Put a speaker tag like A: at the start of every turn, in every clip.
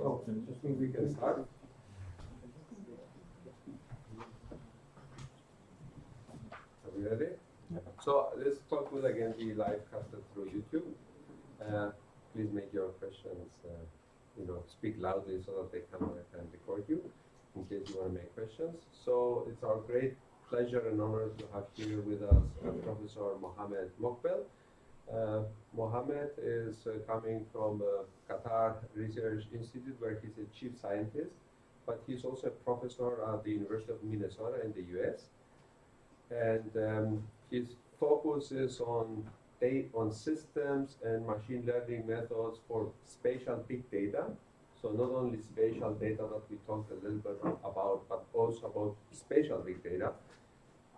A: So I think we can start. Are we ready? Yeah. So this talk will again be live casted through YouTube. Please make your questions, speak loudly so that the camera can record you in case you want to make questions. So it's our great pleasure and honor to have here with us Professor Mohamed Mokbel. Mohamed is coming from Qatar Research Institute, where he's a chief scientist, but he's also a professor at the University of Minnesota in the US. And his focus is on systems and machine learning methods for spatial big data. So not only spatial data that we talked a little bit about, but also about spatial big data.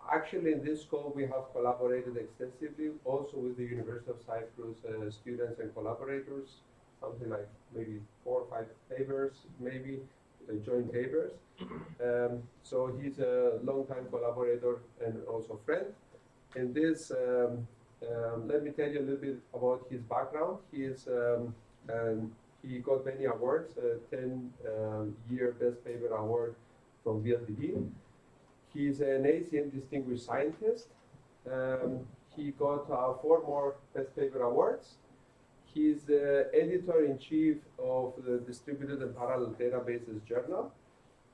A: Actually, in this scope, we have collaborated extensively also with the University of Cyprus students and collaborators, something like maybe 4 or 5 papers, maybe joint papers. So he's a long-time collaborator and also friend. In this, let me tell you a little bit about his background. He got many awards, 10-year Best Paper Award from VLDB. He's an ACM Distinguished Scientist. He got 4 more Best Paper Awards. He's the Editor-in-Chief of the Distributed and Parallel Databases Journal.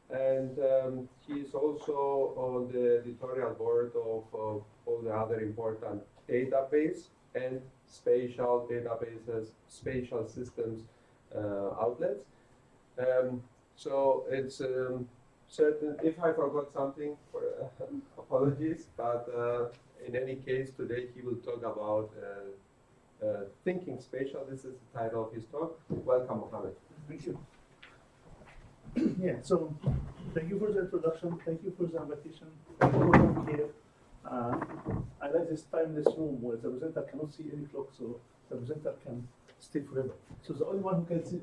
A: And he's also on the editorial board of all the other important database and spatial databases, spatial systems outlets. So it's certain, if I forgot something, apologies, but in any case, today he will talk about thinking spatial. This is the title of his talk. Welcome, Mohamed.
B: Thank you. Yeah, so thank you for the introduction. Thank you for the invitation. Thank you for being here. I like this time in this room where the presenter cannot see any clock, so the presenter can stay forever. So the only one who can see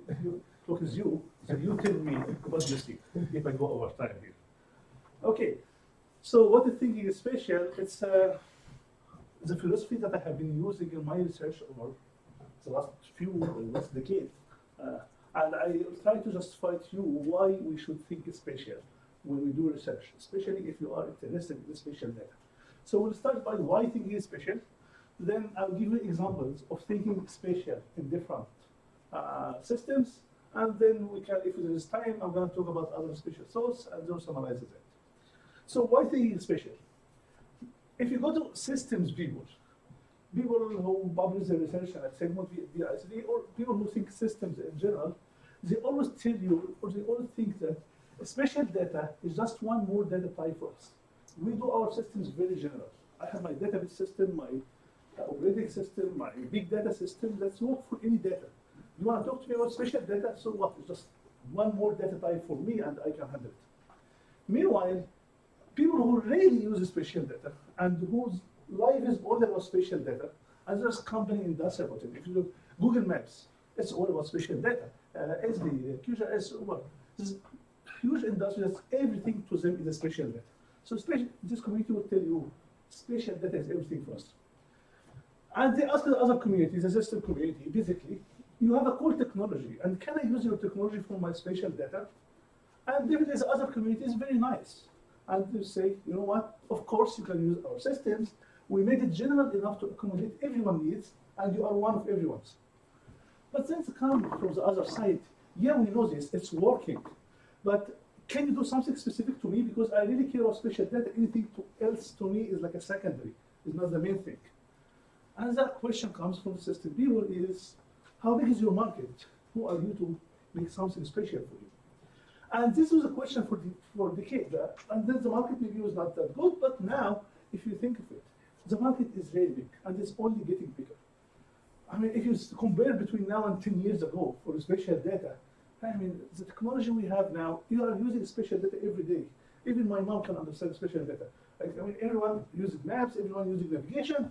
B: clock is you, so you tell me what you see if I go over time here. Okay, so what is thinking is spatial? It's the philosophy that I have been using in my research over the last decade. And I try to justify to you why we should think spatial when we do research, especially if you are interested in spatial data. So we'll start by why thinking is spatial. Then I'll give you examples of thinking spatial in different systems. And then we can, if there is time, I'm going to talk about other spatial thoughts and then summarize it. So why thinking spatial? If you go to systems people who publish their research at Segment VICD, or people who think systems in general, they always tell you, or they always think that spatial data is just one more data type for us. We do our systems very general. I have my database system, my operating system, my big data system. That's work for any data. You want to talk to me about spatial data? So what? It's just one more data type for me, and I can handle it. Meanwhile, people who really use spatial data and whose life is all about spatial data, and there's company industry about it. If you look Google Maps, it's all about spatial data. SD, QCRI, well, this is huge industry. That's everything to them is spatial data. So this community will tell you spatial data is everything for us. And they ask the other communities, the system community, basically, you have a cool technology, and can I use your technology for my spatial data? And definitely the other community is very nice. And they say, you know what, of course you can use our systems. We made it general enough to accommodate everyone's needs, and you are one of everyone's. But then to come from the other side, yeah, we know this, it's working. But can you do something specific to me? Because I really care about spatial data. Anything else to me is like a secondary, it's not the main thing. And that question comes from the system people is, how big is your market? Who are you to make something special for you? And this was a question for decades. And then the market maybe was not that good, but now, if you think of it, the market is very big, and it's only getting bigger. I mean, if you compare between now and 10 years ago for spatial data, I mean, the technology we have now, you are using spatial data every day. Even my mom can understand spatial data. Like, I mean, everyone uses maps, everyone using navigation.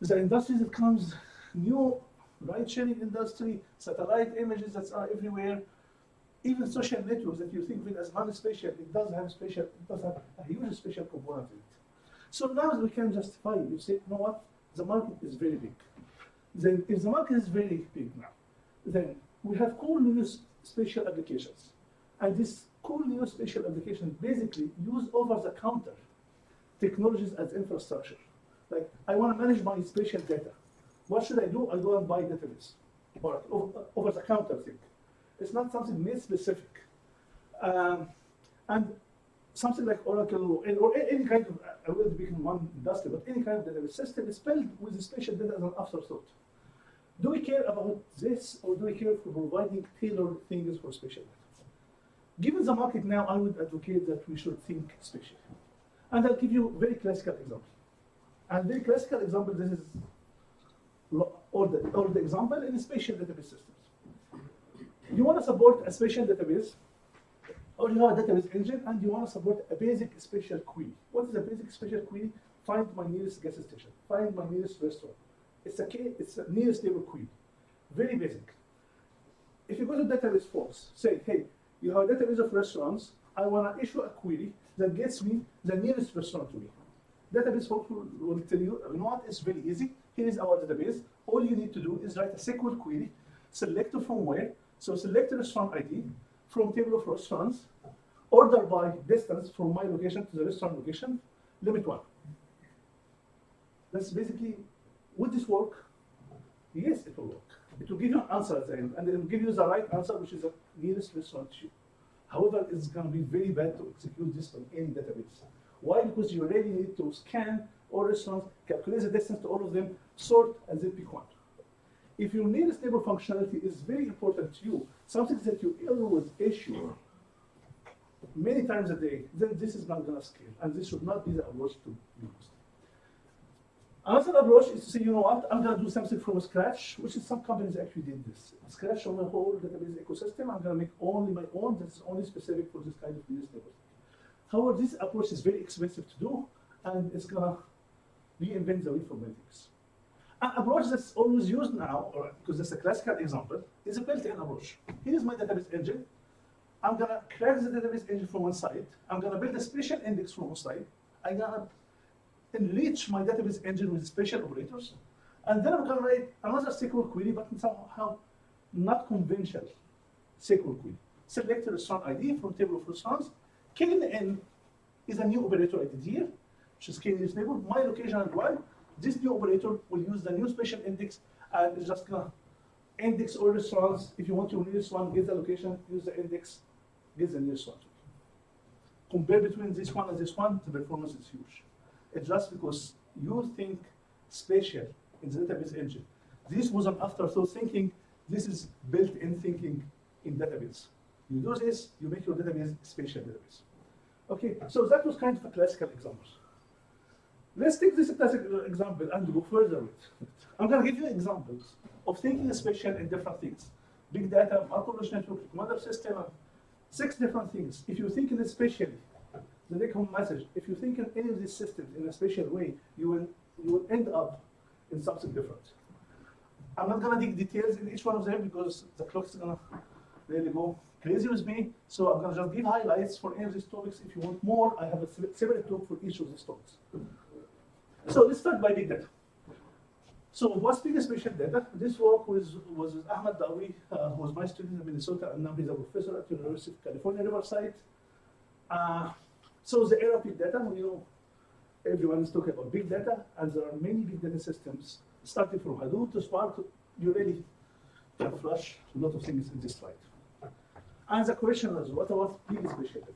B: The industry that comes new, ride-sharing industry, satellite images that are everywhere, even social networks that you think of it as non-spatial, it does have a huge spatial component in it. So now we can justify, you say, you know what, the market is very big. Then if the market is very big now, then we have cool new spatial applications. And these cool new spatial applications basically use over-the-counter technologies as infrastructure. Like, I want to manage my spatial data. What should I do? I go and buy database, or over-the-counter thing. It's not something made specific. And something like Oracle or any kind of, I will speak in one industry, but any kind of database system is built with spatial data as an afterthought. Do we care about this, or do we care for providing tailored things for spatial data? Given the market now, I would advocate that we should think spatially. And I'll give you a very classical example. And very classical example, this is all the example in spatial database systems. You want to support a spatial database, or you have a database engine, and you want to support a basic spatial query. What is a basic spatial query? Find my nearest gas station. Find my nearest restaurant. It's a nearest neighbor query. Very basic. If you go to database forms, say, hey, you have a database of restaurants, I want to issue a query that gets me the nearest restaurant to me. Database forms will tell you, you know what, it's very easy. Here is our database. All you need to do is write a SQL query, select from where. So select the restaurant ID from table of restaurants, order by distance from my location to the restaurant location, limit 1. That's basically, would this work? Yes, it will work. It will give you an answer at the end, and it will give you the right answer, which is the nearest restaurant to you. However, it's going to be very bad to execute this on any database. Why? Because you really need to scan all restaurants, calculate the distance to all of them, sort, and then pick one. If your nearest neighbor functionality is very important to you, something that you always issue many times a day, then this is not going to scale, and this should not be the approach to use. Another approach is to say, you know what, I'm going to do something from scratch, which is some companies actually did this. Scratch on the whole database ecosystem, I'm going to make only my own that's only specific for this kind of nearest neighbor. However, this approach is very expensive to do, and it's going to reinvent the wheel for many things. An approach that's always used now, or because that's a classical example, is a built-in approach. Here is my database engine. I'm going to crack the database engine from one side. I'm going to build a spatial index from one side. I'm going to enrich my database engine with spatial operators. And then I'm going to write another SQL query, but somehow not conventional SQL query. Select the restaurant ID from table of restaurants. KNN is a new operator I did here, which is KNN's neighbor. My location as well. This new operator will use the new spatial index, and it's just gonna index all restaurants. If you want your nearest one, get the location, use the index, get the nearest one. Compare between this one and this one, the performance is huge. It's just because you think spatial in the database engine. This was an afterthought thinking. This is built-in thinking in database. You do this, you make your database spatial database. Okay, so that was kind of a classical example. Let's take this classic example and go further with it. I'm going to give you examples of thinking spatial in different things. Big data, Microblog network, recommender system, 6 different things. If you think in it spatially, the take-home message, if you think in any of these systems in a spatial way, you will end up in something different. I'm not going to dig details in each one of them because the clock is going to really go crazy with me. So I'm going to just give highlights for any of these topics. If you want more, I have a separate talk for each of these topics. So let's start by big data. So what's big spatial data? This work was with Ahmed Dawi, who was my student in Minnesota, and now he's a professor at the University of California, Riverside. So the era of big data, everyone is talking about big data, and there are many big data systems, starting from Hadoop to Spark. You really can flush a lot of things in this slide. And the question is, what about big spatial data?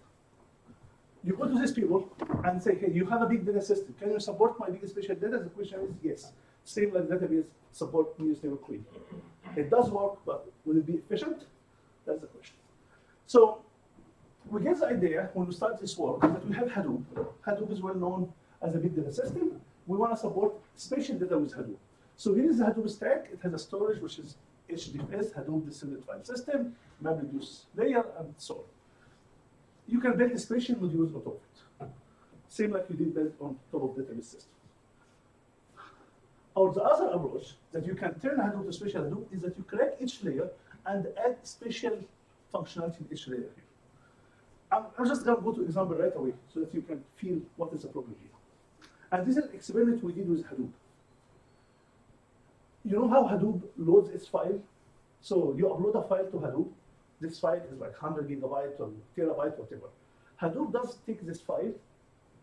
B: You go to these people and say, hey, you have a big data system. Can you support my big spatial data? The question is yes. Same like database support nearest neighbor query. It does work, but will it be efficient? That's the question. So we get the idea when we start this work that we have Hadoop. Hadoop is well known as a big data system. We want to support spatial data with Hadoop. So here is the Hadoop stack. It has a storage, which is HDFS, Hadoop Distributed File System, MapReduce layer, and so on. You can build a spatial modules on top of it. Same like you did build on top of database system. Or the other approach that you can turn Hadoop to spatial Hadoop is that you crack each layer and add spatial functionality in each layer here. I'm just going to go to example right away so that you can feel what is the problem here. And this is an experiment we did with Hadoop. You know how Hadoop loads its file? So you upload a file to Hadoop, this file is like 100 gigabyte or terabyte, whatever. Hadoop does take this file,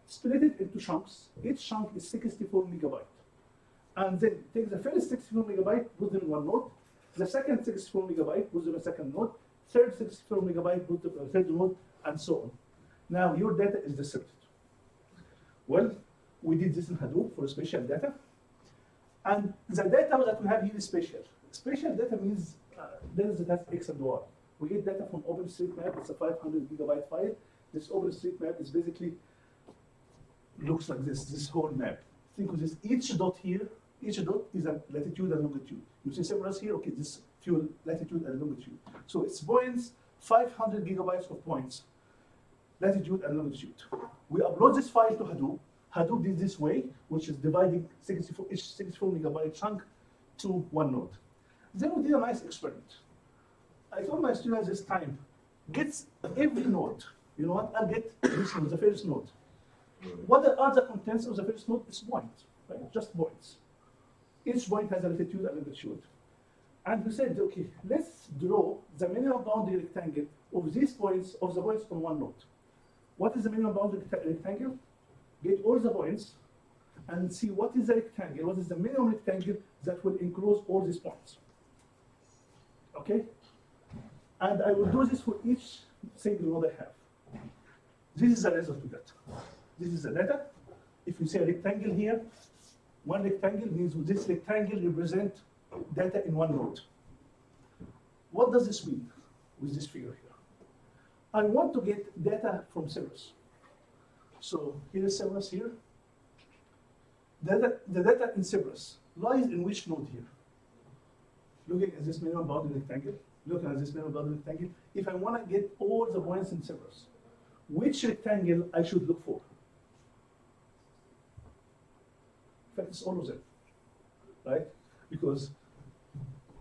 B: split it into chunks. Each chunk is 64 megabyte. And then take the first 64 megabyte, put them in one node. The second 64 megabyte, put them in a second node. Third 64 megabyte, put them in a third node, and so on. Now your data is distributed. Well, we did this in Hadoop for spatial data. And the data that we have here is spatial. Spatial data means data that has X and Y. We get data from OpenStreetMap. It's a 500 gigabyte file. This OpenStreetMap is basically looks like this whole map. Think of this, each dot here, each dot is a latitude and longitude. You see Cyprus here, okay, this few latitude and longitude. So it's points, 500 gigabytes of points, latitude and longitude. We upload this file to Hadoop. Hadoop did this way, which is dividing each 64 megabyte chunk to one node. Then we did a nice experiment. I told my students this time, get every node. You know what? I'll get this node, the first node. What are the contents of the first node? It's points, right? Just points. Each point has a latitude and longitude. And we said, okay, let's draw the minimum boundary rectangle of these points, of the points on one node. What is the minimum boundary rectangle? Get all the points and see what is the rectangle, what is the minimum rectangle that will enclose all these points. Okay? And I will do this for each single node I have. This is the result we get. This is the data. If you see a rectangle here, one rectangle means this rectangle represents data in one node. What does this mean with this figure here? I want to get data from Cyprus. So here is Cyprus here. The data in Cyprus lies in which node here? Looking at this minimum boundary rectangle, looking at this minimum boundary rectangle, if I want to get all the points in Cyprus, which rectangle I should look for? In fact, it's all of them, right? Because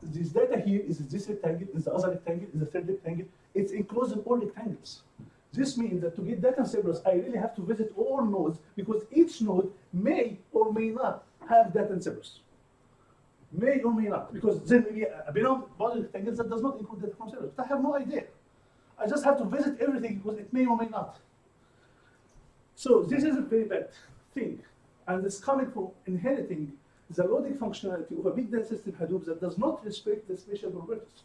B: this data here is this rectangle, is the other rectangle, is the third rectangle. It's enclosed in all rectangles. This means that to get data in Cyprus, I really have to visit all nodes because each node may or may not have data in Cyprus. May or may not, because there may be a minimum boundary rectangle that does not include data from Cyprus. But I have no idea. I just have to visit everything because it may or may not. So this is a very bad thing. And it's coming from inheriting the loading functionality of a big data system Hadoop that does not respect the spatial properties.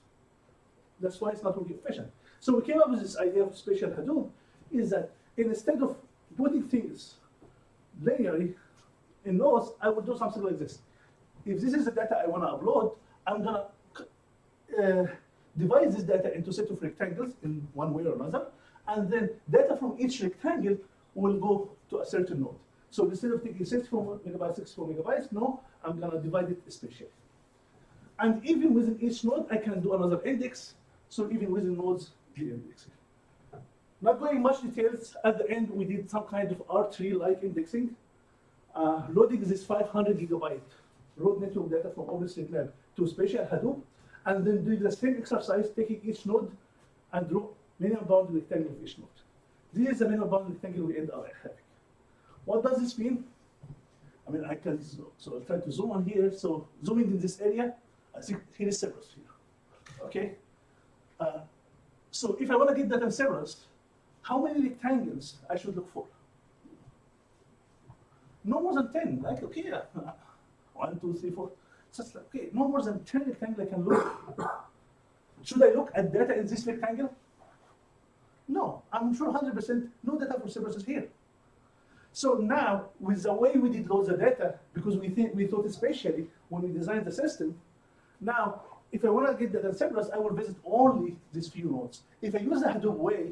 B: That's why it's not really efficient. So we came up with this idea of spatial Hadoop, is that instead of putting things linearly in nodes, I would do something like this. If this is the data I want to upload, I'm going to divide this data into a set of rectangles in one way or another, and then data from each rectangle will go to a certain node. So instead of taking 64 megabytes, no, I'm going to divide it spatially. And even within each node, I can do another index. So even within nodes, the indexing. Not going much details, at the end, we did some kind of R3-like indexing, loading this 500 gigabyte road network data from OpenStreetMap to Spatial Hadoop, and then doing the same exercise, taking each node and draw minimum boundary rectangle of each node. This is the minimum boundary rectangle we end up having. What does this mean? I mean, I can, so I'll try to zoom on here. So zooming in this area, I think here is Cyprus here, okay? So if I want to get that in Cyprus, how many rectangles I should look for? No more than 10, like, okay, 1, 2, 3, 4. Just like, okay, no more than 10 rectangles I can look. Should I look at data in this rectangle? No, I'm sure 100% no data for Cyprus is here. So now, with the way we did load the data, because we thought it spatially when we designed the system, now, if I want to get data in Cyprus, I will visit only these few nodes. If I use the Hadoop way,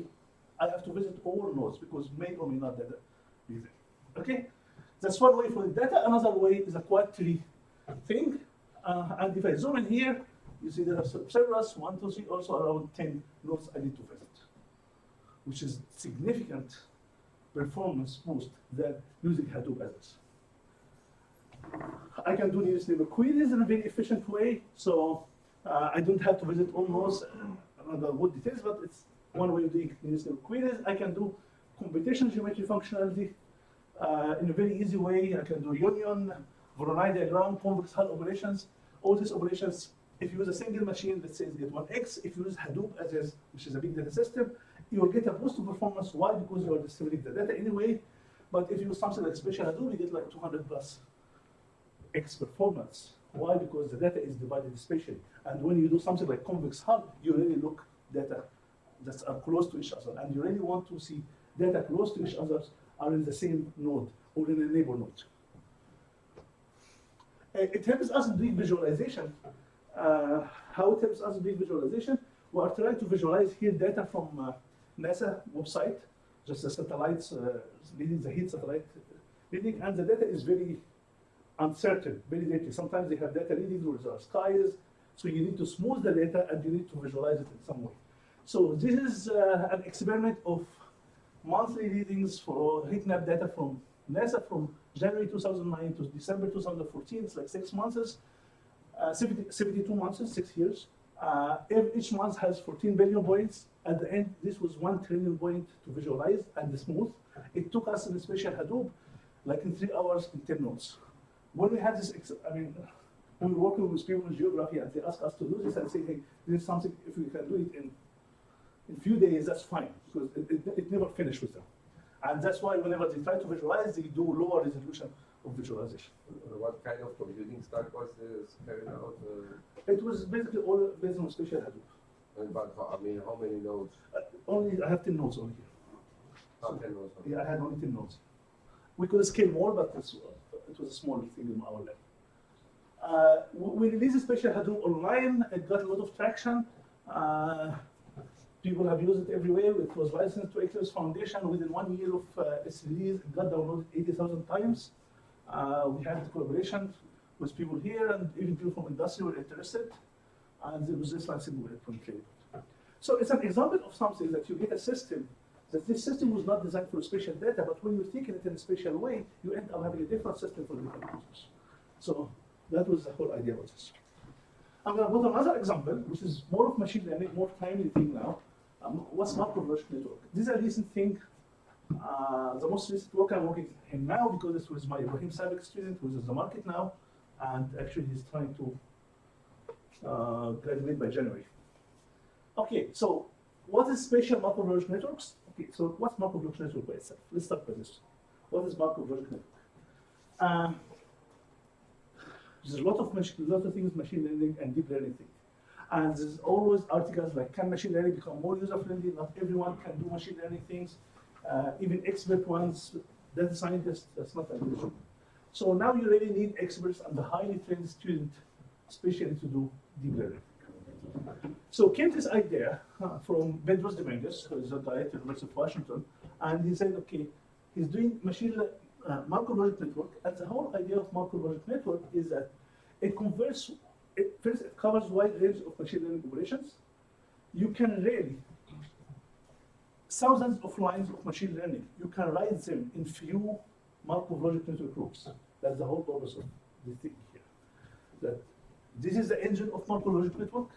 B: I have to visit all nodes because may or may not data be there. Okay? That's one way for the data. Another way is a quad tree thing. And if I zoom in here, you see there are Cyprus, 1, 2, 3, also around 10 nodes I need to visit, which is significant performance boost that using Hadoop as is. I can do nearest neighbor queries in a very efficient way, so I don't have to visit all nodes. I don't know what details, but it's one way of doing nearest neighbor queries. I can do computational geometry functionality in a very easy way. I can do union, Voronoi diagram, convex hull operations. All these operations if you use a single machine, let's say get 1x. If you use Hadoop as is, which is a big data system, you will get a boost of performance. Why? Because you are distributing the data anyway. But if you use something like Spatial Hadoop, you get like 200 plus x performance. Why? Because the data is divided spatially. And when you do something like Convex Hub, you really look data that are close to each other. And you really want to see data close to each other are in the same node or in a neighbor node. It helps us in doing visualization. How it helps us in doing visualization? We are trying to visualize here data from NASA website, just the satellites leading the heat satellite reading, and the data is very uncertain, very dirty. Sometimes they have data reading where there are skies, so you need to smooth the data and you need to visualize it in some way. So this is an experiment of monthly readings for heat map data from NASA from January 2009 to December 2014. It's like 6 months, 72 months, 6 years. Each month has 14 billion points. At the end, this was 1 trillion point to visualize and smooth. It took us in the Spatial Hadoop like in 3 hours in 10 nodes. When we had this, we were working with people in geography and they asked us to do this and say, hey, this is something, if we can do it in a few days, that's fine, because it never finished with them. And that's why whenever they try to visualize, they do lower resolution of visualization.
A: What kind of computing stack was this carried out?
B: It was basically all based on Spatial Hadoop.
A: But how many nodes?
B: Only, I have 10 nodes only here.
A: 10 nodes.
B: Yeah, I had only 10 nodes. We could scale more, but it was a small thing in our lab. We released Spatial Hadoop online. It got a lot of traction. People have used it everywhere. It was licensed to Eclipse Foundation. Within 1 year of its release, it got downloaded 80,000 times. We had collaboration with people here, and even people from industry were interested. And there was this licensing with electronic. So it's an example of something that you get a system, that this system was not designed for spatial data, but when you're thinking it in a spatial way, you end up having a different system for different users. So that was the whole idea of this. I'm going to put another example, which is more of machine learning, more timely thing now. What's Microblog Network? This is a recent thing. The most recent work I'm working in now, because this was my Ibrahim Sabik student, who's in the market now, and actually he's trying to graduate by January. Okay, so what is spatial Microblog networks? Okay, so what's Microblog network by itself? Let's start with this. What is Microblog network? There's a lot of things, machine learning and deep learning things. And there's always articles like, can machine learning become more user-friendly? Not everyone can do machine learning things. Even expert ones, data scientists, that's not an issue. So now you really need experts and the highly trained student, especially to do deep learning. So came this idea from Bedros Dominguez, who is a guy at the University of Washington, and he said, okay, he's doing Microblog network, and the whole idea of Microblog network is that it converts. First, it covers a wide range of machine learning operations. You can really, thousands of lines of machine learning, you can write them in few Microblog network groups. That's the whole purpose of this thing here. That this is the engine of Microblog network.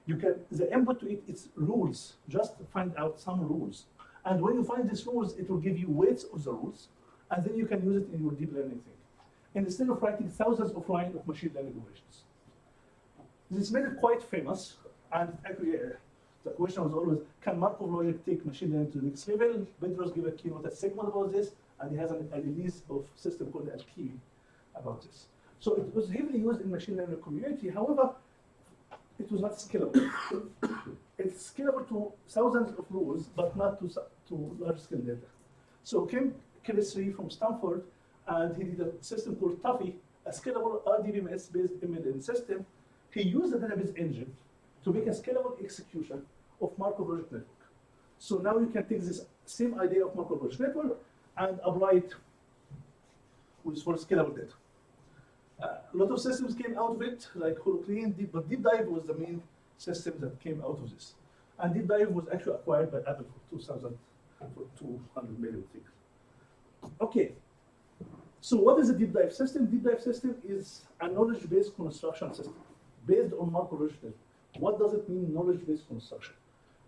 B: You can, the input to it is rules. Just find out some rules. And when you find these rules, it will give you weights of the rules, and then you can use it in your deep learning thing. And instead of writing thousands of lines of machine learning operations. This made it quite famous, and actually the question was always, can Microblog take machine learning to the next level? Bedros gave a keynote at Sigma about this, and he has a release of a system called Alchemy about this. So it was heavily used in machine learning community. However, it was not scalable. It's scalable to thousands of rules, but not to large-scale data. So came Chris Ree from Stanford, and he did a system called Tuffy, a scalable RDBMS-based embedded system. He used the database engine to make a scalable execution of Microblog network. So now you can take this same idea of Microblog network and apply it for scalable data. A lot of systems came out of it, like Colloquium, but Deep Dive was the main system that came out of this. And Deep Dive was actually acquired by Apple for $200 million things. Okay, so what is a Deep Dive system? Deep Dive system is a knowledge-based construction system based on Microblog network. What does it mean, knowledge-based construction?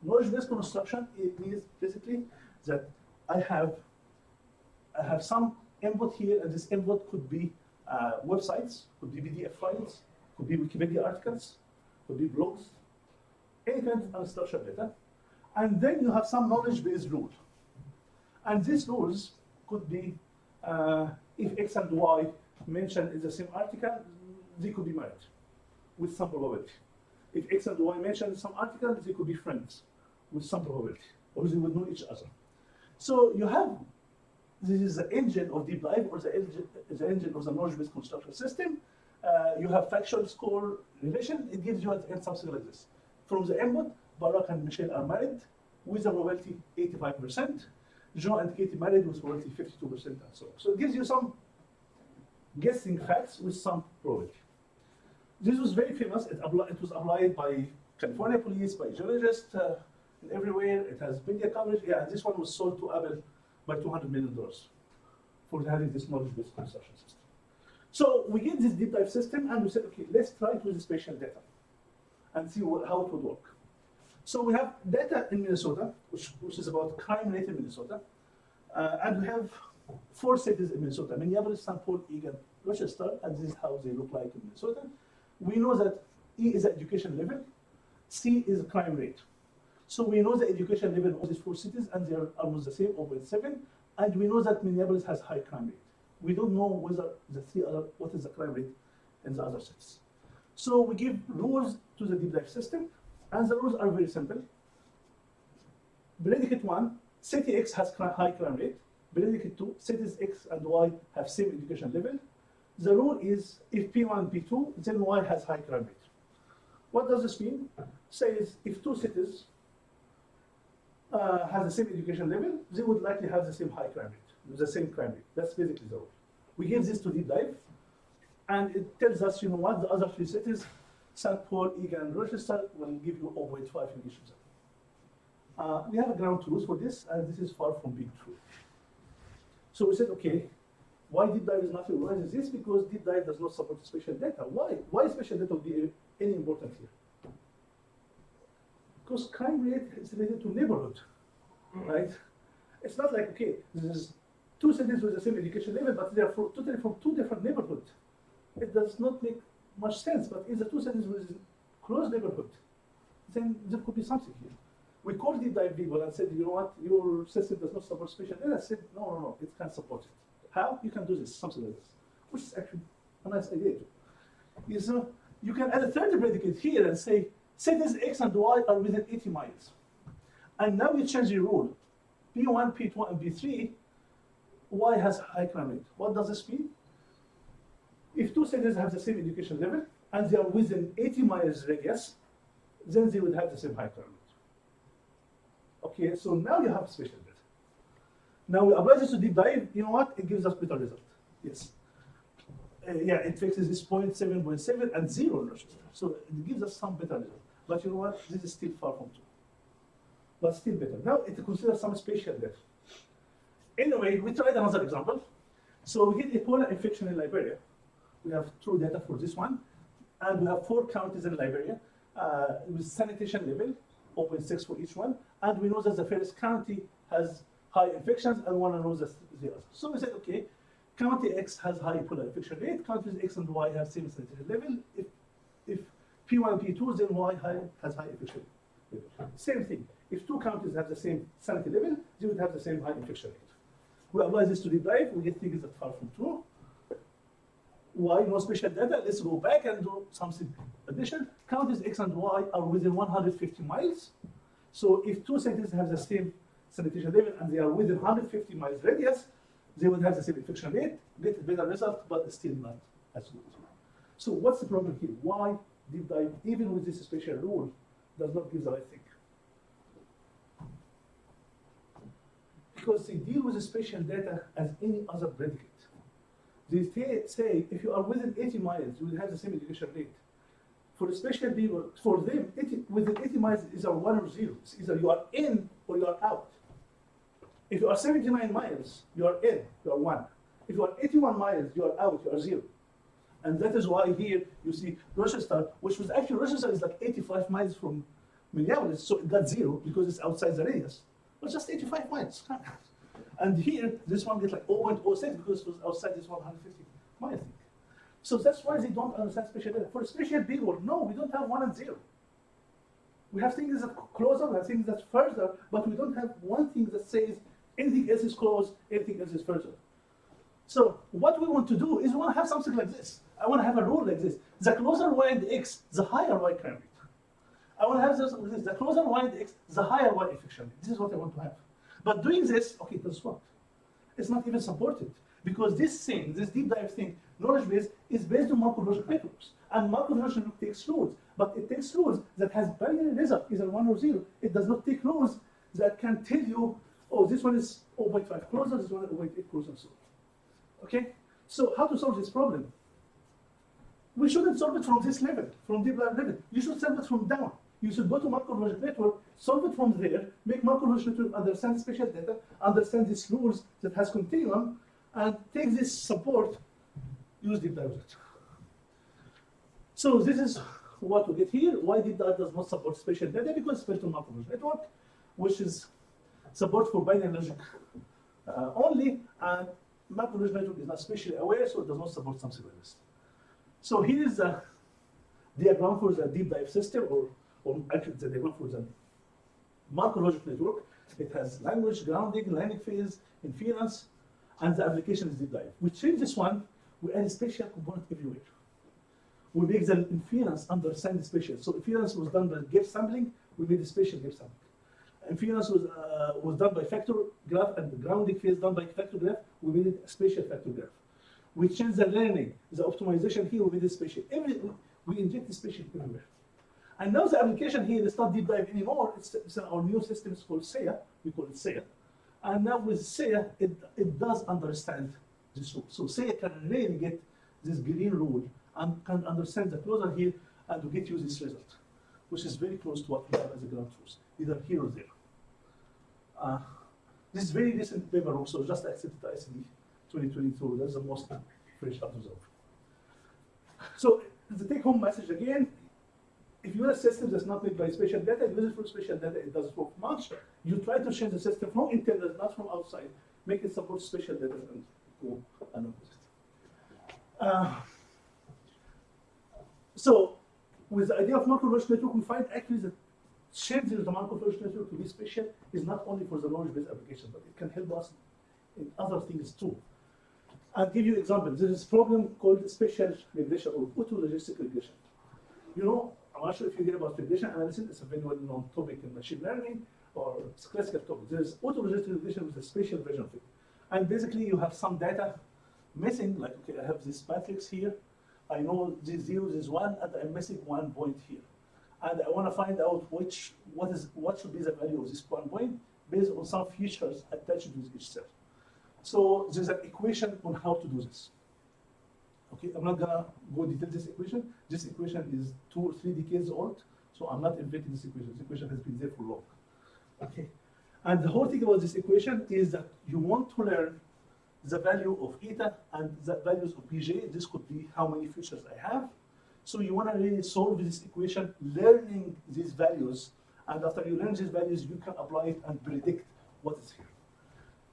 B: Knowledge-based construction, it means basically that I have some input here, and this input could be websites, could be PDF files, could be Wikipedia articles, could be blogs, any kind of unstructured data. And then you have some knowledge-based rule. And these rules could be, if X and Y mentioned in the same article, they could be married with some probability. If X and Y mentioned in some article, they could be friends with some probability, or they would know each other. So you have, this is the engine of deep dive, or the engine of the knowledge-based construction system. You have factual score relation. It gives you at the end something like this. From the input, Barak and Michelle are married with a probability 85%. Joe and Katie married with probability 52% and so on. So it gives you some guessing facts with some probability. This was very famous. It was applied by California police, by geologists, and everywhere. It has media coverage. Yeah, and this one was sold to Apple by $200 million for having this knowledge-based construction system. So we get this deep dive system, and we said, okay, let's try it with the spatial data and see how it would work. So we have data in Minnesota, which is about crime rate in Minnesota, and we have 4 cities in Minnesota: Minneapolis, St. Paul, Eagan, Rochester, and this is how they look like in Minnesota. We know that E is the education level, C is the crime rate. So we know the education level of these 4 cities, and they are almost the same, 0.7, and we know that Minneapolis has high crime rate. We don't know whether the 3 other, what is the crime rate in the other cities. So we give rules to the deep dive system, and the rules are very simple. Predicate 1, city X has high crime rate. Predicate 2, cities X and Y have same education level. The rule is if P1 and P2, then Y has high crime rate. What does this mean? Says if 2 cities have the same education level, they would likely have the same high crime rate, the same crime rate. That's basically the rule. We give this to deep dive, and it tells us, you know what, the other 3 cities, St. Paul, Eagan, and Rochester, will give you 0.5 in each of them. We have a ground truth for this, and this is far from being true. So we said, okay, why deep dive is not recognized is this? Because deep dive does not support spatial data. Why? Why spatial data would be any important here? Because crime rate is related to neighborhood, right? It's not like, okay, this is 2 cities with the same education level, but they are totally from 2 different neighborhoods. It does not make much sense, but if the 2 cities with close neighborhood, then there could be something here. We called deep dive people and said, you know what, your system does not support spatial data. I said, no, it can support it. How? You can do this, something like this, which is actually a nice idea too. You can add a third predicate here and say, cities X and Y are within 80 miles. And now we change the rule. P1, P2, and P3, Y has high crime rate. What does this mean? If 2 cities have the same education level and they are within 80 miles radius, then they would have the same high crime rate. Okay, so now you have spatial data. Now we apply this to deep dive. You know what? It gives us better result. Yes. Yeah, it fixes this 0.7, 0.7, and 0 in Rochester. So it gives us some better result. But you know what? This is still far from true. But still better. Now it considers some spatial data. Anyway, we tried another example. So we get Ebola infection in Liberia. We have true data for this one. And we have 4 counties in Liberia with sanitation level, 0.6 for each one. And we know that the first county has high infections, and one knows the other. So we said, okay, county X has high Ebola infection rate. Counties X and Y have same sanitation level. If P1 and P2, then Y has high infection level. Same thing. If 2 counties have the same sanity level, they would have the same high infection rate. We apply this to deep dive. We get things that far from true. Why no spatial data? Let's go back and do something addition. Counties X and Y are within 150 miles. So if 2 cities have the same sanitation level and they are within 150 miles radius, they would have the same infection rate, get a better result, but still not as good. So what's the problem here? Why deep dive, even with this spatial rule, does not give the right thing? Because they deal with the spatial data as any other predicate. They say if you are within 80 miles, you will have the same education rate. For the spatial people, for them, within 80 miles is either 1 or 0. It's either you are in or you are out. If you are 79 miles, you are in, you are 1. If you are 81 miles, you are out, you are 0. And that is why here you see Rochester, which was actually, Rochester is like 85 miles from Minneapolis, so it got 0 because it's outside the radius. But just 85 miles. And here, this one gets like 0.06 because it was outside this 150 mile thing. So that's why they don't understand spatial data. For spatial big world, no, we don't have 1 and 0. We have things that are closer, we have things that are further, but we don't have one thing that says anything else is close, anything else is further. So what we want to do is we want to have something like this. I want to have a rule like this. The closer y and x, the higher y crime rate. I want to have this, the closer y and x, the higher y infection rate. This is what I want to have. But doing this, okay, guess what? It's not even supported. Because this thing, this deep dive thing, knowledge base, is based on macrologic networks. And macrologic network takes rules. But it takes rules that has binary result, either 1 or 0. It does not take rules that can tell you, oh, this one is 0.5 closer, this one is 0.8 closer, and so on. Okay? So how to solve this problem? We shouldn't solve it from this level, from deep dive level. You should solve it from down. You should go to macrologic network, solve it from there, make macrologic network understand spatial data, understand these rules that has continuum, and take this support, use deep dive result. So this is what we get here. Why deep dive does not support spatial data? Because it's built on macrologic network, which is support for binary logic only, and macrologic network is not spatially aware, so it does not support something like this. So here is a diagram for the deep dive system, or actually the diagram for the macrologic network. It has language, grounding, landing phase, inference, and the application is deep dive. We change this one, we add a spatial component everywhere. We make the inference understand the spatial. So inference was done by gap sampling, we made a spatial gap sampling. Inference was done by factor graph, and the grounding phase done by factor graph, we made it a spatial factor graph. We change the learning, the optimization here, we made it spatial. We inject the spatial everywhere. And now the application here is not deep dive anymore, it's our new system is called SEA, we call it SEA. And now with SEA, it does understand this rule. So SEA can really get this green rule and can understand the closer here and to get you this result, which is very close to what we have as a ground truth, either here or there. This is very recent paper also, just accepted ICD 2022. That's the most fresh out of the oven. So the take-home message again, if you have a system that's not made by spatial data, use it for spatial data, it doesn't work much. You try to change the system from internal, not from outside, make it support spatial data and go and opposite. So with the idea of macrologic network, we find actually that changing the macrologic network to be spatial is not only for the knowledge-based application, but it can help us in other things too. I'll give you an example. There is a problem called spatial regression or auto-logistic regression. You know, I'm not sure if you hear about regression analysis. It's a very well-known topic in machine learning, or it's a classical topic. There's auto-logistic regression with a spatial version of it. And basically, you have some data missing, like, okay, I have this matrix here. I know this 0 is 1, and I'm missing 1 point here. And I want to find out what should be the value of this 1 point based on some features attached to each cell. So there's an equation on how to do this. Okay, I'm not gonna go detail this equation. This equation is 2 or 3 decades old, so I'm not inventing this equation. This equation has been there for long. Okay, and the whole thing about this equation is that you want to learn the value of eta and the values of bj. This could be how many features I have. So you want to really solve this equation, learning these values, and after you learn these values, you can apply it and predict what is here.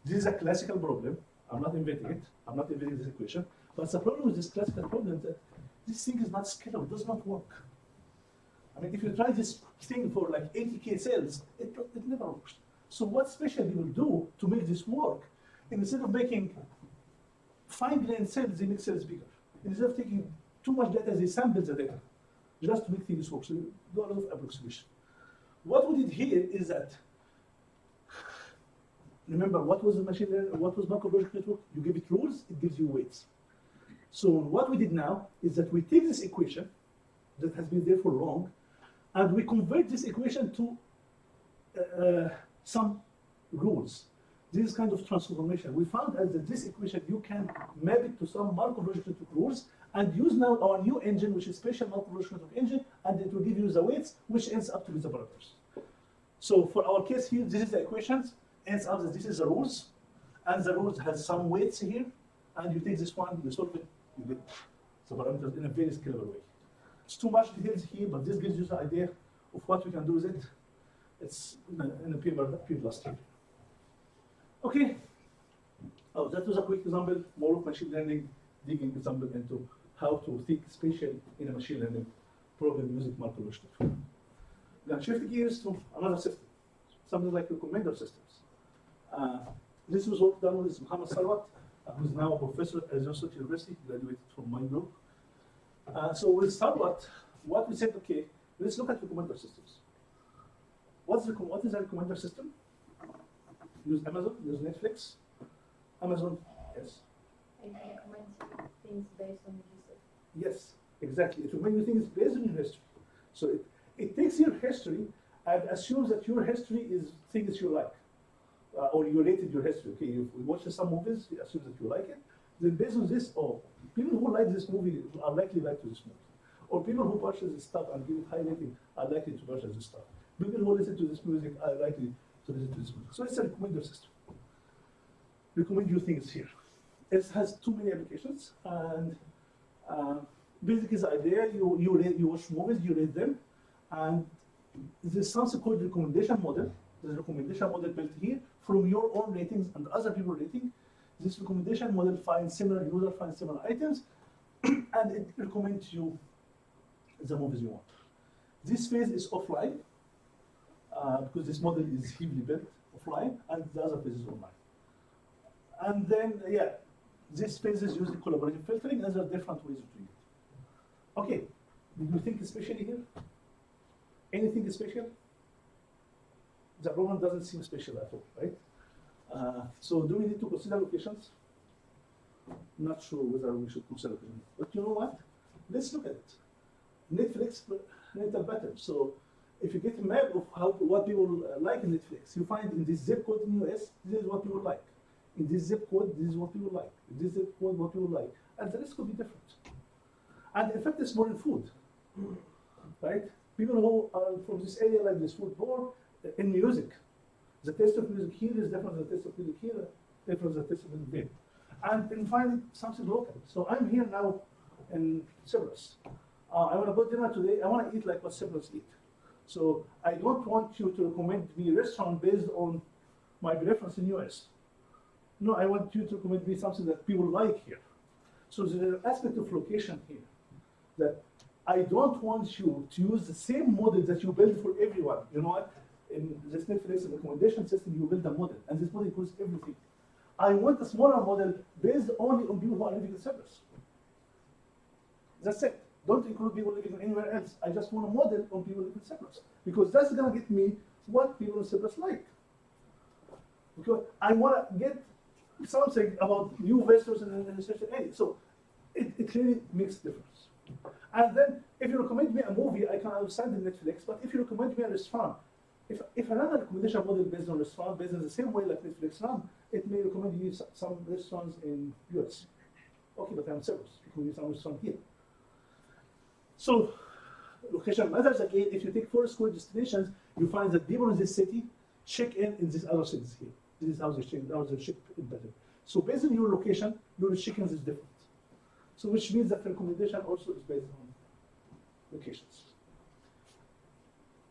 B: This is a classical problem. I'm not inventing it. I'm not inventing this equation. But the problem with this classical problem is that this thing is not scalable. It does not work. I mean, if you try this thing for like 80K cells, it never works. So what Spatially will do to make this work, instead of making fine-grained cells, they make cells bigger. Instead of taking too much data, they sample the data just to make things work. So you do a lot of approximation. What we did here is that, remember, what was the machine learning, what was macrologic network? You give it rules, it gives you weights. So what we did now is that we take this equation that has been there for long, and we convert this equation to some rules. This is kind of transformation. We found out that this equation, you can map it to some macrologic network rules, and use now our new engine, which is spatial macrologic network engine, and it will give you the weights, which ends up to be the parameters. So for our case here, this is the equations, ends up that this is the rules, and the rules has some weights here, and you take this one, you solve it, you get the parameters in a very scalable way. It's too much details here, but this gives you the idea of what we can do with it. It's in a paper that appeared last year. Okay. Oh, that was a quick example, more of machine learning, digging example into how to think spatially in a machine learning problem using multiple stuff. Then shift gears to another system, something like recommender systems. This was work done with Mohamed, who's now a professor at Arizona University, graduated from my group. So with Sarwat, what we said, okay, let's look at recommender systems. What is a recommender system? Use Amazon, use Netflix. Amazon, yes.
C: It recommends things based on research.
B: Yes, exactly. It recommends you things based on your history. So it takes your history and assumes that your history is things you like. Or you rated your history. Okay, you watch some movies, it assumes that you like it. Then based on this, oh, people who like this movie are likely like to this movie. Or people who purchase this stuff and give it high rating are likely to purchase this stuff. People who listen to this music are likely to listen to this music. So it's a recommender system. Recommend you things here. It has too many applications, and basically the idea, you watch movies, you rate them, and there's something called recommendation model. There's a recommendation model built here from your own ratings and other people's rating. This recommendation model finds similar, user finds similar items, and it recommends you the movies you want. This phase is offline, because this model is heavily built offline, and the other phase is online. And then, yeah, this phase is using collaborative filtering, and there are different ways of doing it. Okay, did you think especially here? Anything special? The problem doesn't seem special at all, right? So do we need to consider locations? Not sure whether we should consider locations. But you know what? Let's look at it. Netflix rental pattern. So if you get a map of what people like in Netflix, you find in this zip code in US, this is what people like. In this zip code, this is what people like. In this zip code, what people like. And the rest could be different. And in fact, it's more in food, right? People who are from this area like this food, or in music. The taste of music here is different than the taste of music here, different than the taste of music there. And in finding something local. So I'm here now in Cyprus. I want to go to dinner today. I want to eat like what Cyprus eat. So I don't want you to recommend me a restaurant based on my preference in US. No, I want you to recommend me something that people like here. So there's an aspect of location here that I don't want you to use the same model that you build for everyone. You know what? In this Netflix recommendation system, you build a model, and this model includes everything. I want a smaller model based only on people who are living in Cyprus. That's it. Don't include people living anywhere else. I just want a model on people living in Cyprus, because that's going to get me what people in Cyprus like. Because I want to get something about new visitors in a certain area. So it really makes a difference. And then if you recommend me a movie, I can understand in Netflix, but if you recommend me a restaurant, if another recommendation model based on restaurant, based on the same way like Netflix run, it may recommend you some restaurants in US. Okay, but I'm Cyprus. You can use some restaurant here. So location matters again. If you take 4 square destinations, you find that people in this city check in these other cities here. This is how they check, in better. So based on your location, your check-ins is different. So which means that recommendation also is based on locations.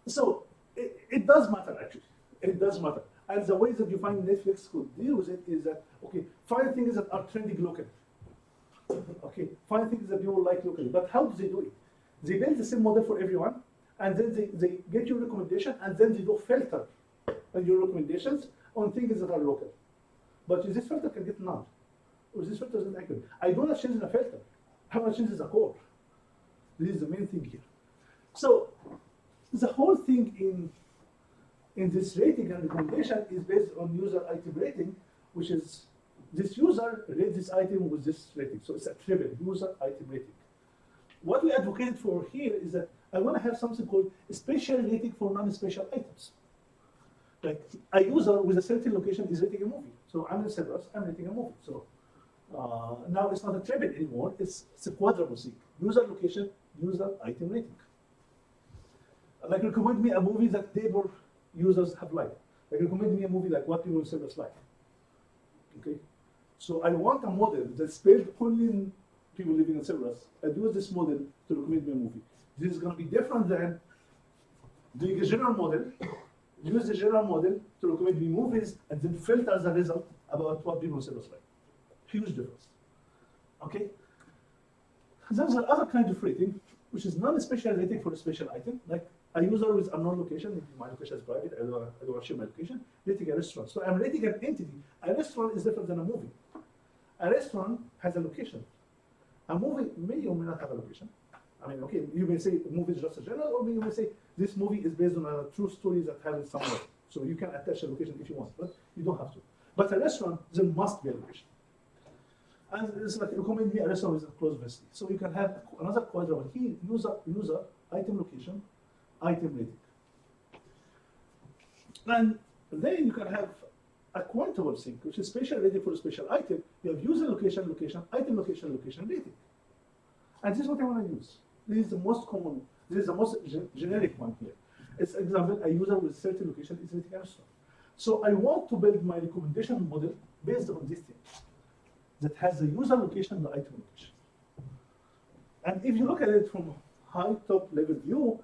B: So it does matter actually. It does matter. And the ways that you find Netflix could deal with it is that, okay, find things that are trending locally. Okay, find things that people like locally. But how do they do it? They build the same model for everyone, and then they get your recommendation, and then they do filter on your recommendations on things that are local. But this filter can get null, or this filter isn't accurate. I don't want to change the filter. I want to change the core. This is the main thing here. So the whole thing in this rating and recommendation is based on user item rating, which is this user rates this item with this rating. So it's a triple user item rating. What we advocated for here is that I want to have something called a spatial rating for non-spatial items. Like a user with a certain location is rating a movie. So I'm in Cyprus, I'm rating a movie. So now it's not a triple anymore, it's a quadruple seek. User location, user item rating. Like recommend me a movie that neighbor users have liked. Like recommend me a movie like what people in Cyprus like. Okay? So I want a model that's built only in people living in Cyprus. I use this model to recommend me a movie. This is going to be different than doing a general model, use the general model to recommend me movies, and then filter the result about what people in Cyprus like. Huge difference. Okay? There's another kind of rating, which is non-spatial rating for a special item, like a user with unknown location, if my location is private, I don't want to share my location, rating a restaurant. So I'm rating an entity. A restaurant is different than a movie. A restaurant has a location. A movie may or may not have a location. I mean, okay, you may say the movie is just a general, or you may say this movie is based on a true story that happened somewhere. So you can attach a location if you want, but you don't have to. But a restaurant, there must be a location. And it's like, recommend me a restaurant with a close vicinity. So you can have another quadrant here, user, item location, item rating. And then you can have a quantable thing, which is spatial rating for a special item. You have user location, item location, rating. And this is what I want to use. This is the most common, this is the most generic one here. It's example, a user with certain location is rating a restaurant. So I want to build my recommendation model based on this thing that has the user location and the item location. And if you look at it from high top level view,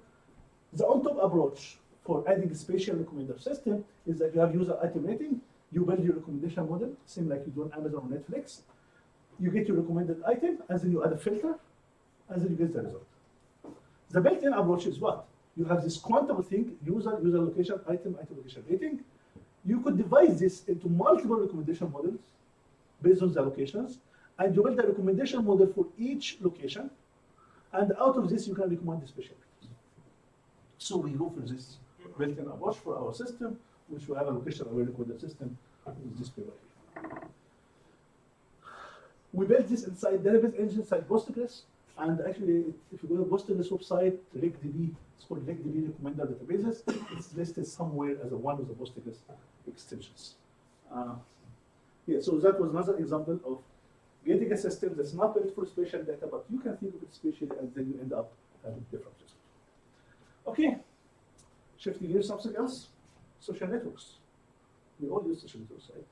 B: the on-top approach for adding a spatial recommender system is that you have user item rating, you build your recommendation model, same like you do on Amazon or Netflix. You get your recommended item, and then you add a filter, and then you get the result. The built-in approach is what? You have this quantable thing, user location, item location rating. You could divide this into multiple recommendation models based on the locations, and you build a recommendation model for each location, and out of this you can recommend the special items. So we go for this built-in approach for our system, which will have a location-aware recommender system with this paper here. We built this inside database engine inside Postgres, and actually, if you go to Postgres website, RecDB, it's called RecDB Recommender Databases. It's listed somewhere as one of the Postgres extensions. Yeah, so that was another example of getting a system that's not built for spatial data, but you can think of it spatially, and then you end up having different results. Okay, shifting gears, something else, social networks. We all use social networks, right?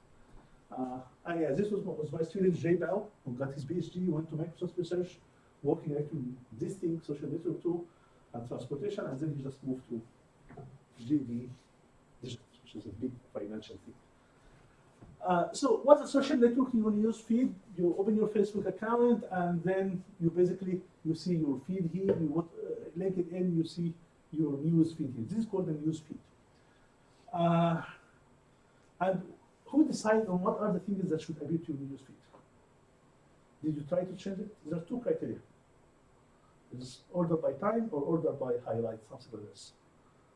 B: And yeah, this was my student Jay Bell, who got his PhD, went to Microsoft Research, working actually this thing, social network tool, and transportation, and then he just moved to JD, which is a big financial thing. So what's a social network? You want to use feed, you open your Facebook account, and then you basically, you see your feed here, you link it in, you see your news feed here. This is called the news feed. And who decides on what are the things that should appear to your news feed? Did you try to change it? There are two criteria. It's order by time or order by highlight, something like this.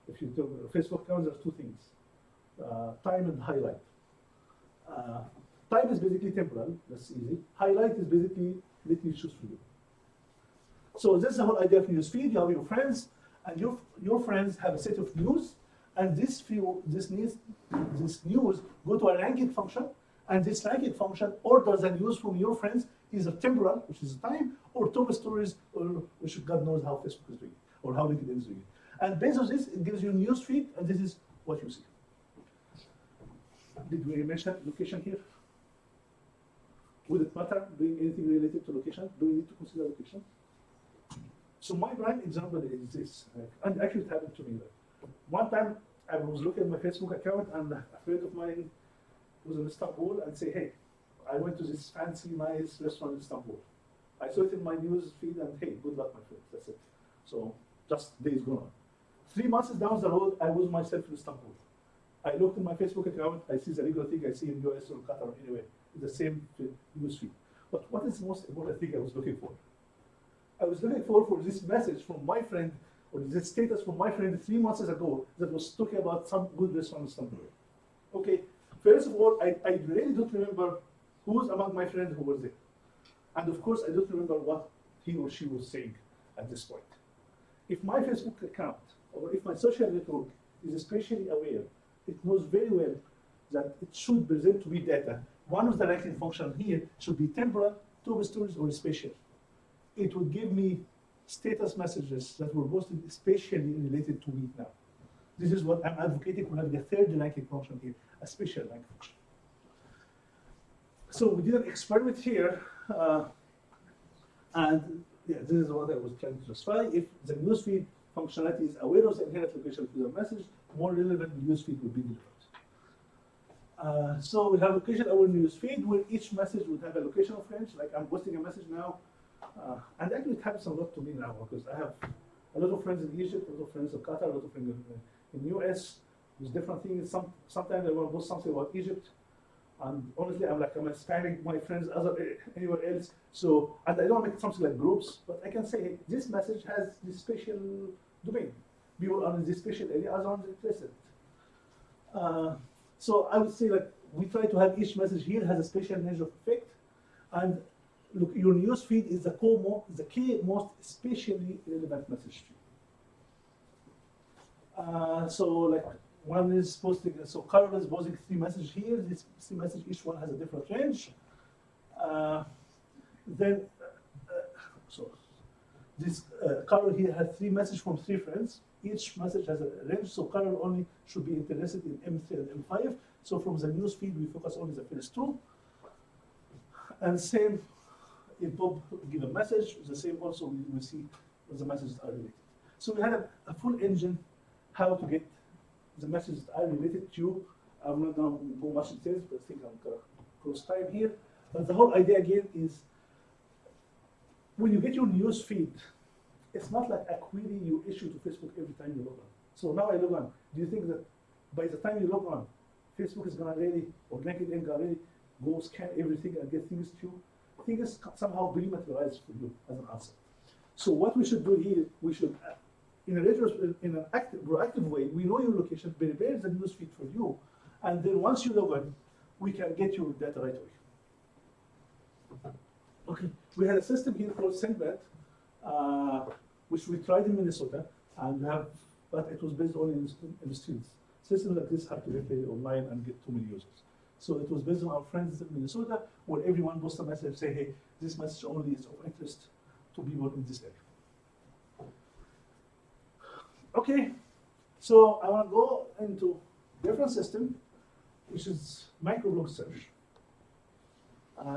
B: If you do a Facebook account, there's two things, time and highlight. Time is basically temporal, that's easy. Highlight is basically let you choose for you. So this is the whole idea of news feed. You have your friends, and your friends have a set of news, and this news go to a ranking function, and this ranking function orders the news from your friends, either temporal, which is time, or top stories, or which God knows how Facebook is doing it, or how LinkedIn is doing it. And based on this, it gives you a news feed, and this is what you see. Did we mention location here? Would it matter doing anything related to location? Do we need to consider location? So my prime example is this, and actually it happened to me. One time I was looking at my Facebook account, and a friend of mine was in Istanbul and say, hey, I went to this fancy, nice restaurant in Istanbul. I saw it in my news feed, and hey, good luck, my friend. That's it. So just days gone. 3 months down the road, I was myself in Istanbul. I looked in my Facebook account, I see the regular thing I see in US or Qatar or anyway, it's the same news feed. But what is the most important thing I was looking for? I was looking for this message from my friend, or this status from my friend 3 months ago that was talking about some good restaurant in Istanbul. Okay, first of all, I really don't remember who's among my friends who was there. And of course, I don't remember what he or she was saying at this point. If my Facebook account, or if my social network is spatially aware, it knows very well that it should present to me data. One of the ranking functions here should be temporal, top stories, or spatial. It would give me status messages that were posted spatially related to me now. This is what I'm advocating for having a third ranking function here, a spatial ranking function. So we did an experiment here, and yeah, this is what I was trying to justify. If the newsfeed functionality is aware of the inherent location of the message, more relevant newsfeed will be delivered. So we have location-aware newsfeed where each message would have a location of range. Like I'm posting a message now And actually it happens a lot to me now because I have a lot of friends in Egypt, a lot of friends in Qatar, a lot of friends in US with different things. Sometimes I want to post something about Egypt, and honestly I'm spamming my friends anywhere else. So, and I don't make something like groups, but I can say, hey, this message has this spatial domain. People are in this spatial area as are interested. So I would say we try to have each message here has a spatial measure of effect, and look, your news feed is the key most spatially relevant message to you. So one is posting, so Carol is posting 3 messages here. These 3 messages, each one has a different range. So this Carol here has 3 messages from 3 friends. Each message has a range, so Carol only should be interested in M3 and M5. So from the news feed, we focus only the first 2. And same, if Bob give a message, the same also we see what the messages are related. So we had a full engine how to get the messages that are related to you. I'm not going to go much in details, but I think I'm going to close time here. But the whole idea again is when you get your news feed, it's not like a query you issue to Facebook every time you log on. So now I log on. Do you think that by the time you log on, Facebook is going to really, or LinkedIn going to really go scan everything and get things to you? Things somehow dematerialize for you as an answer. So what we should do here, we should, in an proactive way, we know your location, prepare the news feed for you, and then once you log on, we can get your data right away. Okay, we had a system here called SendBet, which we tried in Minnesota, and but it was based only in the students. Systems like this have to be played online and get too many users. So it was based on our friends in Minnesota, where everyone posts a message, say, hey, this message only is of interest to people in this area. Okay, so I want to go into different system, which is Microblog Search.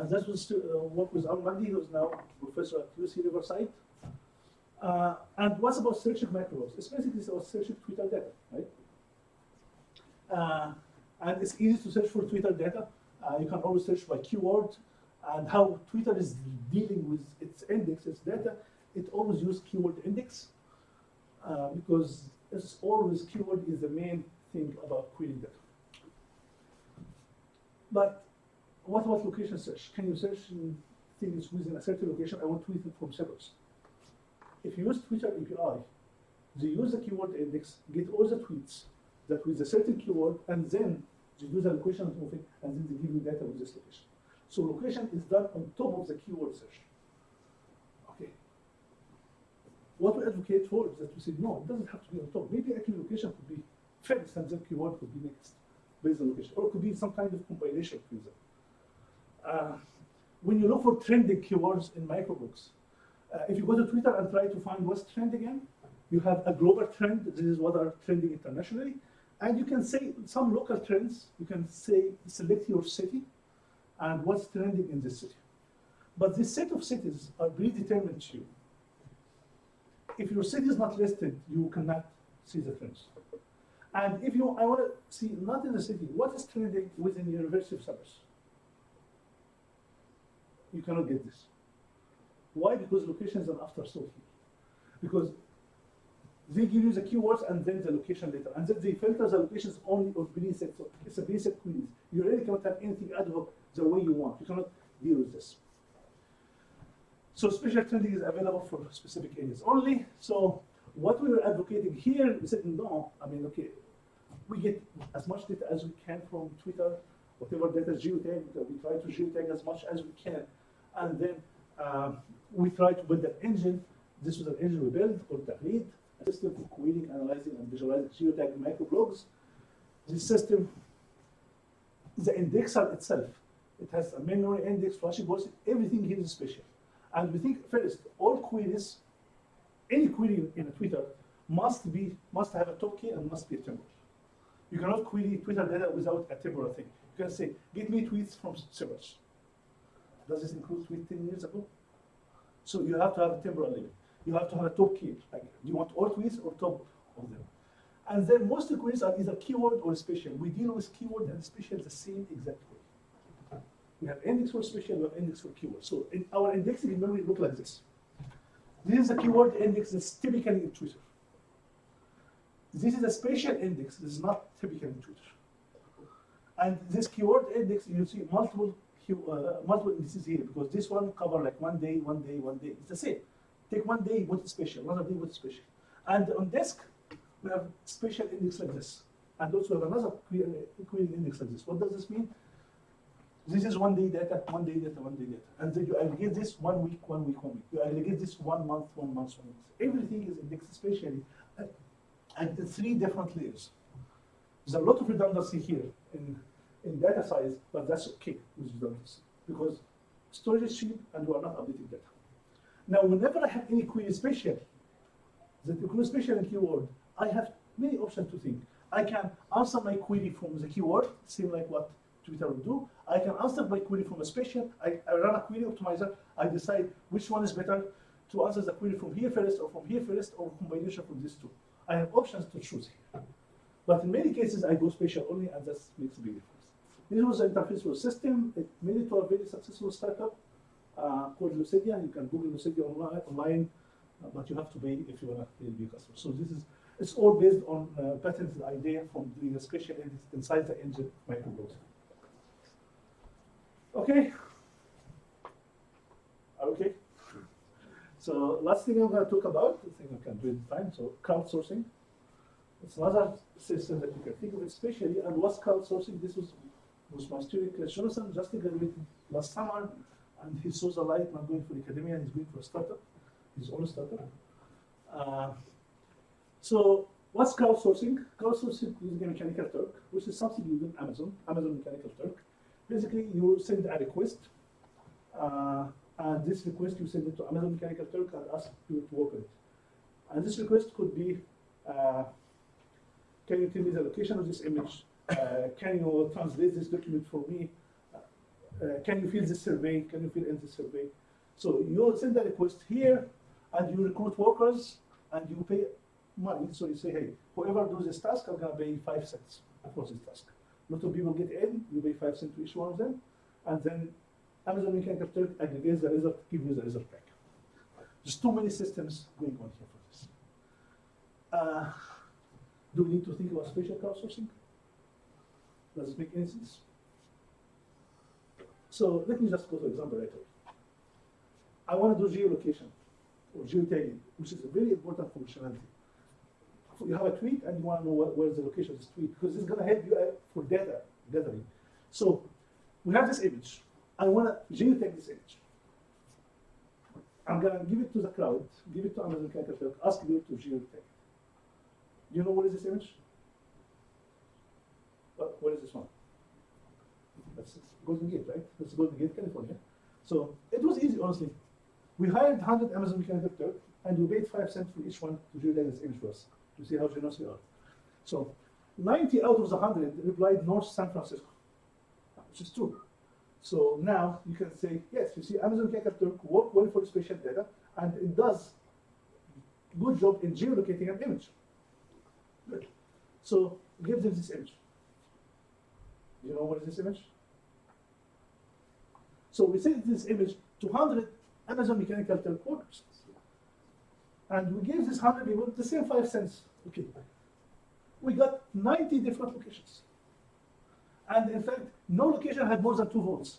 B: That was work with Al-Mahdi, who's now professor at UC Riverside. And what's about searching microblogs? It's basically about searching Twitter data, right? And it's easy to search for Twitter data. You can always search by keyword, and how Twitter is dealing with its index, its data, it always uses keyword index, because it's always keyword is the main thing about querying data. But what about location search? Can you search things within a certain location? I want to tweet it from Cyprus. If you use Twitter API, they use the keyword index, get all the tweets that with a certain keyword, and then they do the location of moving, and then they give you data with this location. So location is done on top of the keyword search. Okay. What we advocate for is that we say, no, it doesn't have to be on top. Maybe actually location could be first, and then keyword could be next, based on location. Or it could be some kind of compilation between them. When you look for trending keywords in microblogs, if you go to Twitter and try to find what's trending again, you have a global trend. This is what are trending internationally. And you can say some local trends. You can say, select your city and what's trending in this city. But this set of cities are predetermined to you. If your city is not listed, you cannot see the trends. And if I want to see, not in the city, what is trending within the University of Cyprus? You cannot get this. Why? Because location is an afterthought here. Because they give you the keywords and then the location later. And then they filter the locations only on preset. So it's a preset queries. You really cannot have anything ad hoc the way you want. You cannot deal with this. So spatial trending is available for specific areas only. So what we were advocating here, we said, no, I mean, okay, we get as much data as we can from Twitter, whatever data is geotag, we try to geotag as much as we can. And then we try to build an engine. This was an engine we built called Tahrid, a system for querying, analyzing, and visualizing geotagged microblogs. This system, the indexer itself, it has a memory index, flashing points, everything here is spatial. And we think first, all queries, any query in a Twitter must have a top key and must be a temporal. You cannot query Twitter data without a temporal thing. You can say, give me tweets from Cyprus. Does this include tweet 10 years ago? So you have to have a temporal limit. You have to have a top key. Like, do you want all tweets or top of them? And then most of the queries are either keyword or spatial. We deal with keyword and spatial the same exact way. We have index for spatial, we have index for keyword. So in our indexing in memory look like this. This is a keyword index that's typically in Twitter. This is a spatial index. This is not typical in Twitter. And this keyword index, you see multiple indices here because this one cover like one day, one day, one day. It's the same. Take one day, put spatial, another day, put spatial. And on disk, we have spatial index like this. And also we have another query index like this. What does this mean? This is one day data, one day data, one day data. And then you aggregate this 1 week, 1 week, 1 week. You aggregate this 1 month, 1 month, 1 month. Everything is indexed spatially and in 3 different layers. There's a lot of redundancy here in data size, but that's okay with redundancy because storage is cheap and we are not updating data. Now, whenever I have any query spatial, the query spatial and keyword, I have many options to think. I can answer my query from the keyword, same like what Twitter will do. I can answer my query from a spatial. I run a query optimizer. I decide which one is better to answer the query from here first or from here first or combination from these two. I have options to choose here. But in many cases, I go spatial only, and that makes a big difference. This was the interface for system. It made it to a very successful startup called Lucidia. You can Google Lucidia online, but you have to pay if you want to be a customer. So it's all based on patented idea from doing a spatial index inside the engine Microblog. Okay. Okay. So last thing I'm going to talk about, I think I can do it in time. So crowdsourcing. It's another system that you can think of, especially. And what's crowdsourcing? This was my student, Chris Jonathan, just graduated last summer, and he saw the light, not going for academia, he's going for a startup, his own startup. So what's crowdsourcing? Crowdsourcing using a mechanical Turk, which is something you do in Amazon Mechanical Turk. Basically, you send a request, and this request you send it to Amazon Mechanical Turk and ask you to work on it. And this request could be, can you tell me the location of this image? Can you translate this document for me? Can you fill this survey? Can you fill in this survey? So you send a request here, and you recruit workers, and you pay money. So you say, hey, whoever does this task, I'm going to pay 5 cents for this task. A lot of people get in, you pay 5 cents to each one of them, and then Amazon Mechanical Turk aggregates the result, give you the result back. There's too many systems going on here for this. Do we need to think about spatial crowdsourcing? Does it make any sense? So let me just go to an example right away. I want to do geolocation or geotagging, which is a very important functionality. You have a tweet and you want to know where's the location of this tweet because it's going to help you for data gathering. So we have this image. I want to geotag this image. I'm going to give it to the cloud, give it to Amazon Mechanical Turk, ask you to geotag. Do you know what is this image? What is this one? That's Golden Gate, right? That's Golden Gate, California. So it was easy, honestly. We hired 100 Amazon Mechanical Turk, and we paid 5 cents for each one to geotag this image for us, to see how generous we are. So 90 out of the 100 replied North San Francisco, which is true. So now you can say, yes, you see Amazon Mechanical Turk work well for spatial data, and it does good job in geolocating an image. Good. So give them this image. You know what is this image? So we sent this image to 100 Amazon Mechanical Turk workers. And we gave this 100 people the same 5 cents. Okay. We got 90 different locations. And in fact, no location had more than 2 votes.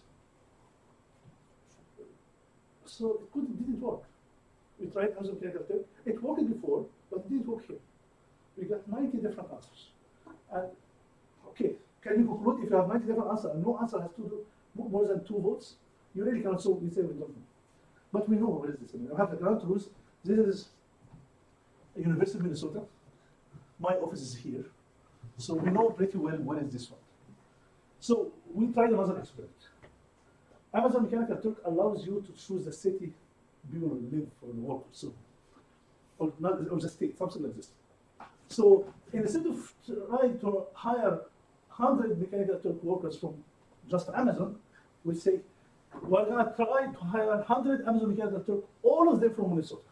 B: So it didn't work. We tried Amazon Mechanical Turk. It worked before, but it didn't work here. We got 90 different answers. And okay, can you conclude if you have 90 different answers and no answer has more than 2 votes? You really cannot solve this. We don't know. But we know what is this. I mean, I have the ground rules. This is University of Minnesota. My office is here. So we know pretty well what is this one. So we tried another experiment. Amazon Mechanical Turk allows you to choose the city people live or work, so, or the state, something like this. So instead of trying to hire 100 Mechanical Turk workers from just Amazon, we say, we're going to try to hire 100 Amazon Mechanical Turk, all of them from Minnesota.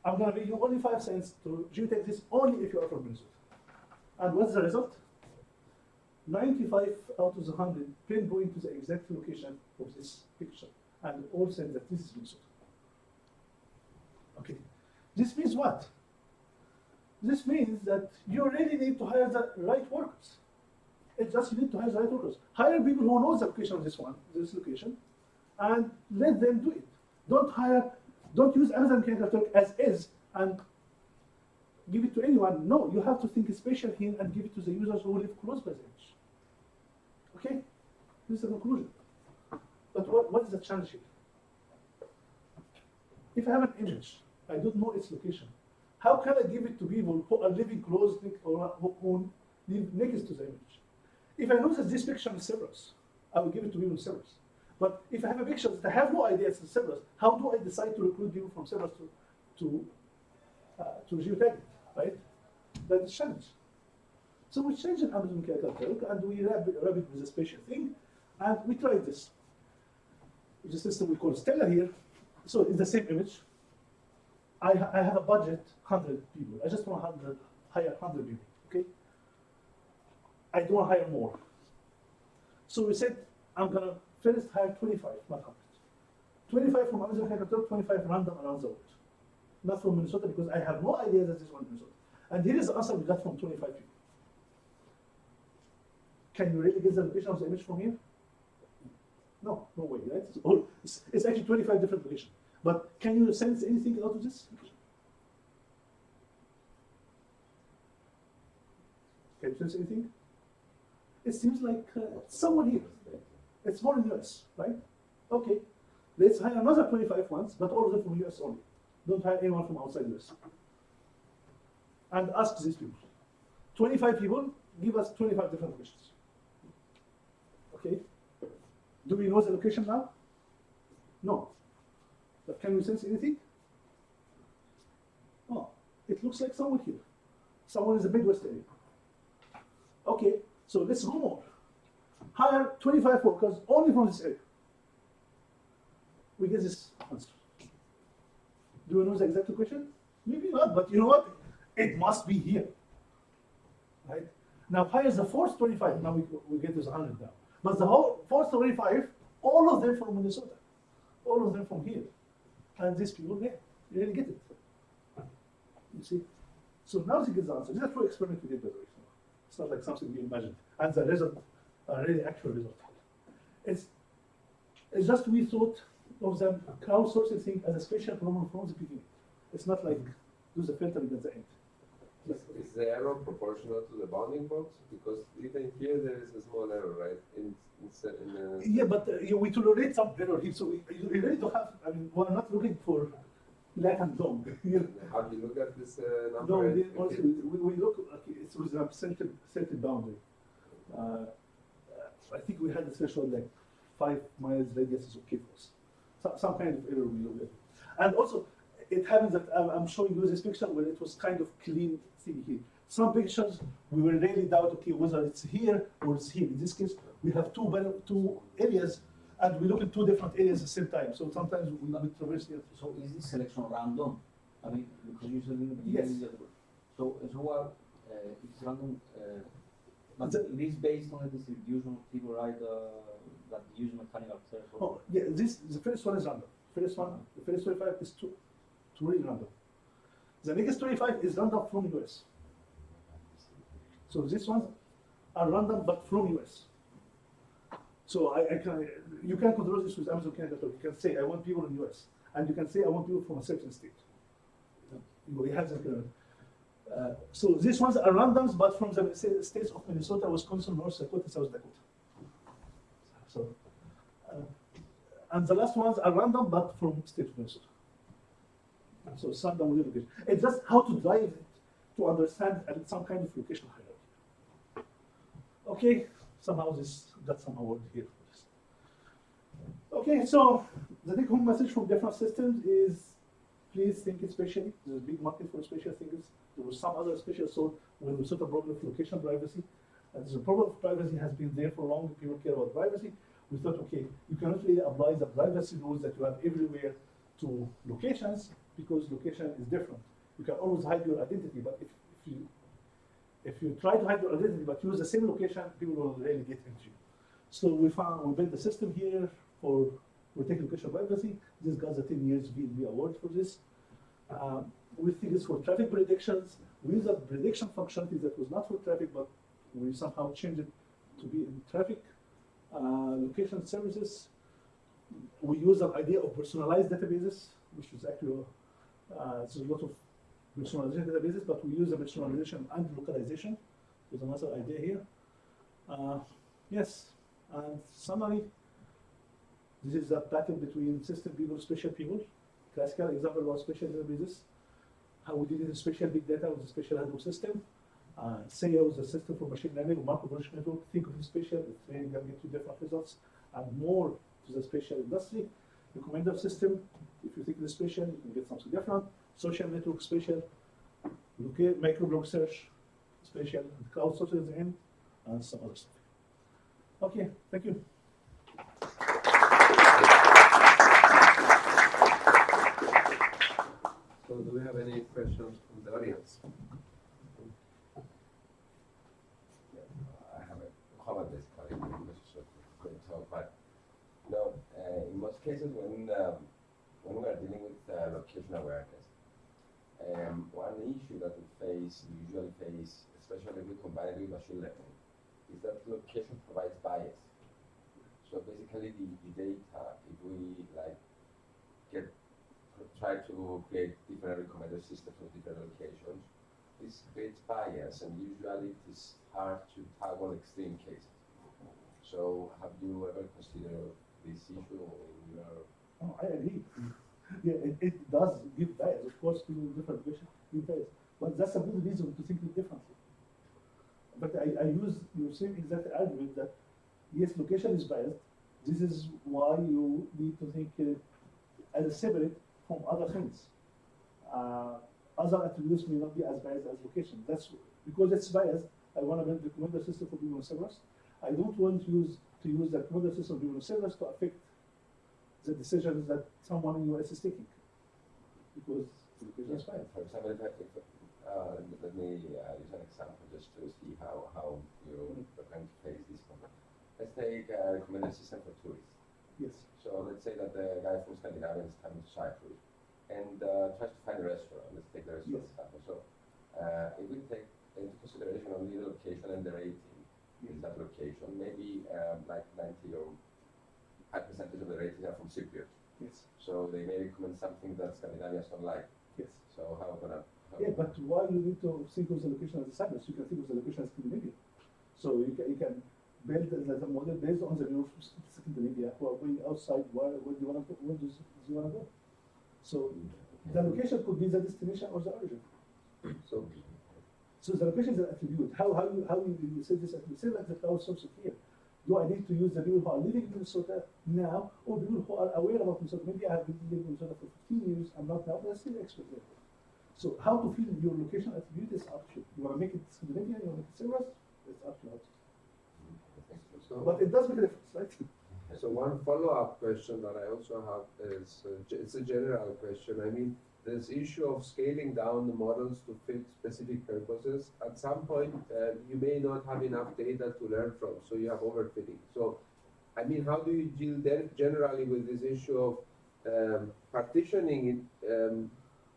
B: I'm going to pay you only 5 cents to geotag this only if you are from Minnesota. And what's the result? 95 out of the 100 pinpoint to the exact location of this picture, and all said that this is Minnesota. Okay, this means what? This means that you really need to hire the right workers. It's just you need to hire the right workers. Hire people who know the location of this location, and let them do it. Don't use Amazon Calculator as is and give it to anyone. No, you have to think spatial here and give it to the users who live close by the edge. Okay, this is the conclusion. But what is the challenge here? If I have an image, I don't know its location. How can I give it to people who are living close or who live next to the image? If I know that this picture is Cyprus, I will give it to people in Cyprus. But if I have a picture that I have no idea it's in Cyprus, how do I decide to recruit people from Cyprus to geotag it, right? That's a challenge. So we changed an Amazon Calculator and we wrap it with a spatial thing, and we tried this. The system we call Stella here. So it's the same image. I have a budget 100 people. I just want to hire 100 people. Okay. I don't want to hire more. So we said I'm gonna first hire 25, not 100. 25 from Amazon Calculator, 25 random around the world. Not from Minnesota because I have no idea that this one is Minnesota. And here is the answer we got from 25 people. Can you really get the location of the image from here? No, no way, right? It's actually 25 different locations. But can you sense anything out of this? Can you sense anything? It seems like someone here. It's more in the US, right? Okay, let's hire another 25 ones, but all of them from US only. Don't hire anyone from outside US. And ask these people. 25 people, give us 25 different locations. Okay? Do we know the location now? No. But can we sense anything? Oh, it looks like someone here. Someone in the Midwest area. Okay, so let's go more. Hire 25 workers only from this area. We get this answer. Do we know the exact location? Maybe not, but you know what? It must be here. Right? Now hire the first 25. Now we get this 100 now. But the whole first 25, all of them from Minnesota. All of them from here. And these people, yeah, you really get it. You see? So now they get the answer. This is a true experiment we did, by the way. It's not like something we imagined. And the result, a really actual result. It's just we thought of the crowdsourcing thing as a spatial problem from the beginning. It's not like do the filtering at the end.
A: Is the error proportional to the bounding box? Because even here there is a small error, right?
B: Yeah, but we tolerate some error here, so we really don't have. I mean, we're not looking for black and long.
A: How do you look at this number?
B: No, honestly, we look. Okay, it's with a certain boundary. I think we had a threshold like 5 miles radius is okay for us. Some kind of error we look at, and also it happens that I'm showing you this picture where it was kind of clean thing here. Some pictures we will really doubt, okay, whether it's here or it's here. In this case, we have two areas, and we look at 2 different areas at the same time. So sometimes we traverse here.
D: So is this selection random? I mean, because usually
B: Yes.
D: So it's random, but it is based on the distribution of people, right? That use mechanical search.
B: Oh, yeah, the first one is random. The first 25 is two really random. The next 25 is random from US. So these ones are random but from US. So you can control this with Amazon Calculator. You can say I want people in US, and you can say I want people from a certain state. You have that. So these ones are randoms, but from the states of Minnesota, Wisconsin, North Dakota, South Dakota. So, and the last ones are random, but from state of Minnesota. So some random location. It's just how to drive it to understand some kind of location hierarchy. Okay, somehow this got somehow worked here for this. Okay, so the take-home message from different systems is please think spatially. There's a big market for spatial things. There was some other spatial sort when we solved the problem of location privacy. And the problem of privacy has been there for long. People care about privacy. We thought, okay, you cannot really apply the privacy rules that you have everywhere to locations because location is different. You can always hide your identity, but if you If you try to hide your identity but use the same location, people will really get into you. So we built the system here for protecting location privacy. This got the 10 years VLB award for this. We think it's for traffic predictions. We use a prediction functionality that was not for traffic, but we somehow changed it to be in traffic. Location services. We use an idea of personalized databases, which is actually there's a lot of personalization databases, but we use the personalization and localization. There's another idea here. Yes, and summary. This is a battle between system people, spatial people. Classical example was spatial databases. How we did it in spatial big data with the spatial Hadoop system. SEO is a system for machine learning or Microblog network. Think of the spatial, it's really going to get you different results and more to the spatial industry. Recommender system, if you think of the spatial, you can get something different. Social network, spatial. Microblog search, spatial, and crowdsourcing at the end, and some other stuff. Okay, thank you.
A: So do we have any questions from the audience?
E: I have a comment basically, which is a great talk, but you know, in most cases when we are dealing with location awareness, one issue that we usually face, especially if we combine it with machine learning, is that location provides bias. So basically the data, if we try to create different recommender systems for different locations, this creates bias, and usually it is hard to tackle extreme cases. So have you ever considered this issue in your...
B: Oh, I agree. Yeah, it does give bias. Of course, people with different locations give bias. But that's a good reason to think it differently. But I use your same exact argument that, yes, location is biased. This is why you need to think as a separate from other things. Other attributes may not be as biased as location. That's because it's biased. I want to build the recommender system for people on servers. I don't want to use the recommender system for people on servers to affect the decisions that someone in US is taking, because the location is biased.
E: For example, let me use an example just to see how you're going to face this problem. Let's take a recommender system for tourists.
B: Yes.
E: So let's say that the guy from Scandinavia is coming to Cyprus and tries to find a restaurant. Let's take the restaurant example. So if we take into consideration only the location and the rating in that location, maybe like 90 or high percentage of the ratings are from Cypriots.
B: Yes.
E: So they may recommend something that Scandinavians don't like.
B: Yes.
E: So how gonna?
B: Yeah, but why you need to think of the location as a Cyprus? You can think of the location as Scandinavia. So you can build the model based on the view of Scandinavia who are going outside. Where do you want to go? Where does you want to go? So the location could be the destination or the origin. So the location is an attribute. How you say this attribute? Say like the crowdsourcing here. Do I need to use the people who are living in Minnesota now, or the people who are aware about Minnesota? Maybe I have been living in Minnesota for 15 years. I'm not now, but I'm still expert there. So how to fill your location attribute is up to you. You want to make it Scandinavia, you want to make it Cyprus, it's up to you. But it does make a difference, right?
A: So one follow-up question that I also have is, it's a general question. I mean, this issue of scaling down the models to fit specific purposes, at some point you may not have enough data to learn from, so you have overfitting. So, I mean, how do you deal then generally with this issue of partitioning it,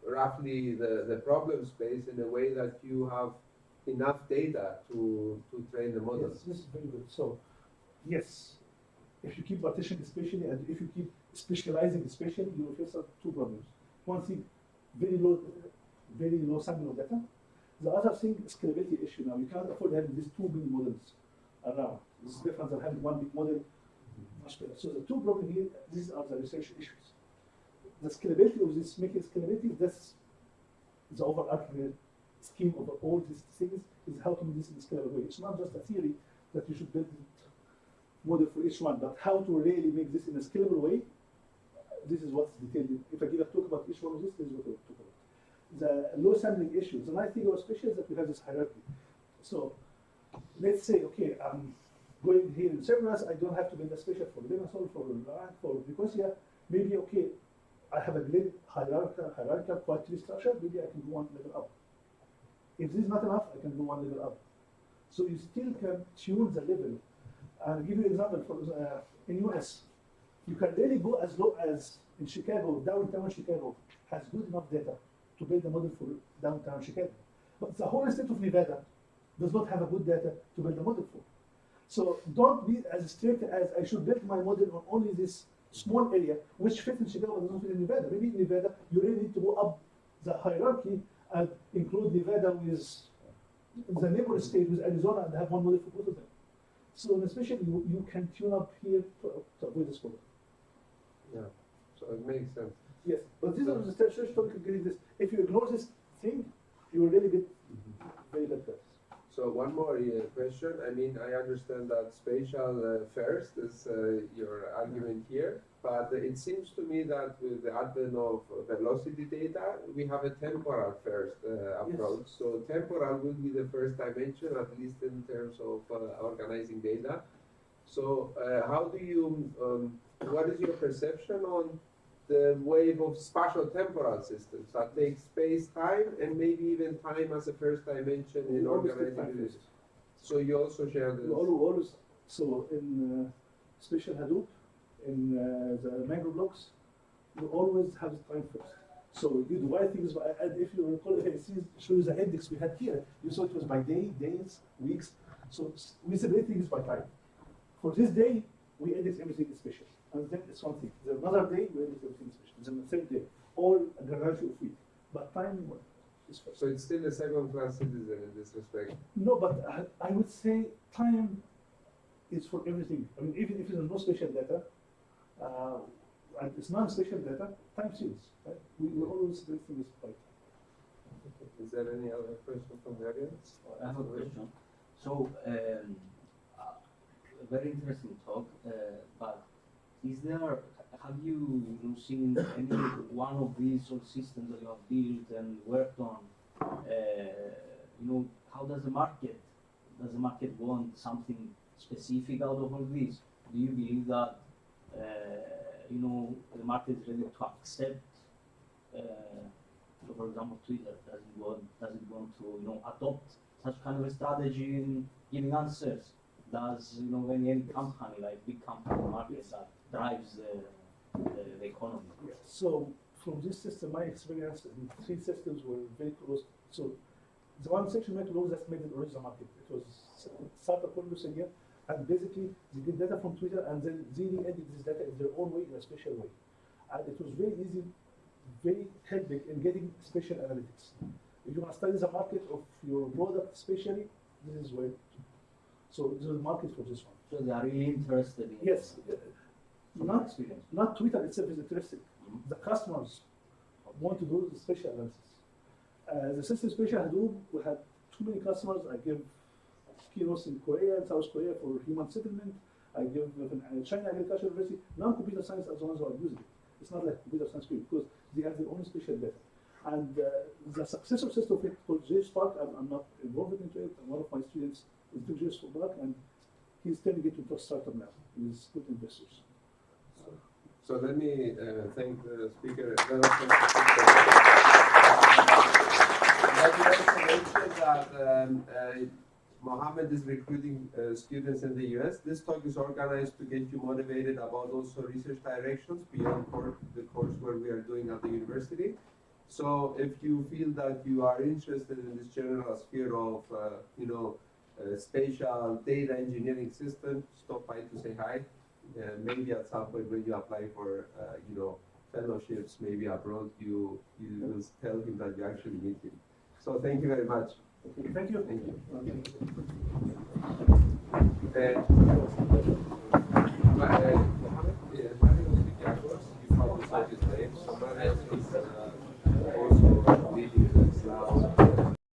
A: roughly the problem space in a way that you have enough data to train the models?
B: Yes, this is very good. So, yes, if you keep partitioning spatially and if you keep specializing spatially, you will face two problems. One thing, very low sample of data. The other thing, scalability issue. Now you can't afford having these too many models around. This is different than having one big model, much better. So the two problems here, these are the research issues. The scalability of this, making scalability, that's the overarching scheme of all these things, is how to make this in a scalable way. It's not just a theory that you should build a model for each one, but how to really make this in a scalable way. This is what's detailed. If I give a talk about each one of these, this is what we'll talk about. The low sampling issues. The nice thing about spatial is that we have this hierarchy. So let's say, okay, I'm going here in Cyprus, I don't have to build a spatial for Limassol, for Iraq, for Nicosia. Maybe, okay, I have a great hierarchical quality structure, maybe I can go one level up. If this is not enough, I can go one level up. So you still can tune the level. I'll give you an example. For in US, you can really go as low as in Chicago, downtown Chicago has good enough data to build a model for downtown Chicago. But the whole state of Nevada does not have a good data to build a model for. So don't be as strict as I should build my model on only this small area, which fits in Chicago but doesn't fit in Nevada. Maybe in Nevada, you really need to go up the hierarchy and include Nevada with the neighbor state with Arizona and have one model for both of them. So especially you can tune up here to avoid this problem.
A: Yeah, so it makes sense.
B: Yes, but this is the tertiary topic of getting this. If you ignore this thing, you will really get very bad practice.
A: So one more question. I mean, I understand that spatial first is your argument here, but it seems to me that with the advent of velocity data, we have a temporal first approach.
B: Yes.
A: So temporal will be the first dimension, at least in terms of organizing data. So how do you, what is your perception on the wave of spatial temporal systems that take space, time, and maybe even time as a first dimension in organizing this? So you also share this?
B: Always. So in Spatial Hadoop, in the Microblogs, you always have the time first. So you divide things by, and if you recall, if I show you the index we had here, you saw it was by day, days, weeks. So we separate things by time. For this day, we index everything in spatial. And then it's one thing. There's another day, we index everything in spatial. Then the third day, all a gradual of week. But time is first.
A: So it's still a second-class citizen in this respect.
B: No, but I would say time is for everything. I mean, even if there's no spatial data, and it's non-spatial data, time series. Right? We always do things by time.
A: Is there any other question from the audience?
D: I have a question. So, a very interesting talk, but is there, have you seen any one of these sort of systems that you have built and worked on? How does the market want something specific out of all this? Do you believe that the market is ready to accept? So, for example, Twitter doesn't want to adopt such kind of a strategy in giving answers. Does any company, like big company market that drives the economy?
B: Yeah. So from this system, my experience, the three systems were very close. So the one section Microblog that made the original market. It was Cyprus again, and basically they get data from Twitter and then they edit this data in their own way, in a special way. And it was very easy, very helpful in getting spatial analytics. If you want to study the market of your product spatially, this is where. So there's a market for this one.
D: So they are really interested in
B: Yes, not
D: experience.
B: not Twitter itself is interested. The customers want to do the spatial analysis. The system Spatial Hadoop, we had too many customers. I give keynotes in Korea and South Korea for human settlement. I give China Agricultural University. Non-computer science are the ones who are using it. It's not like computer science people because they have their own spatial data. And the successor system of it called JSpark, I'm not involved into it. And one of my students is doing JSpark, and he's turning it into a startup now with good investors.
A: So let me thank the speaker. Let me also mention that Mohamed is recruiting students in the US. This talk is organized to get you motivated about also research directions beyond the course where we are doing at the university. So if you feel that you are interested in this general sphere of, spatial data engineering system, stop by to say hi. Maybe at some point when you apply for, fellowships, maybe abroad, you will tell him that you actually meet him. So thank you very much.
B: Thank you.
A: Thank you.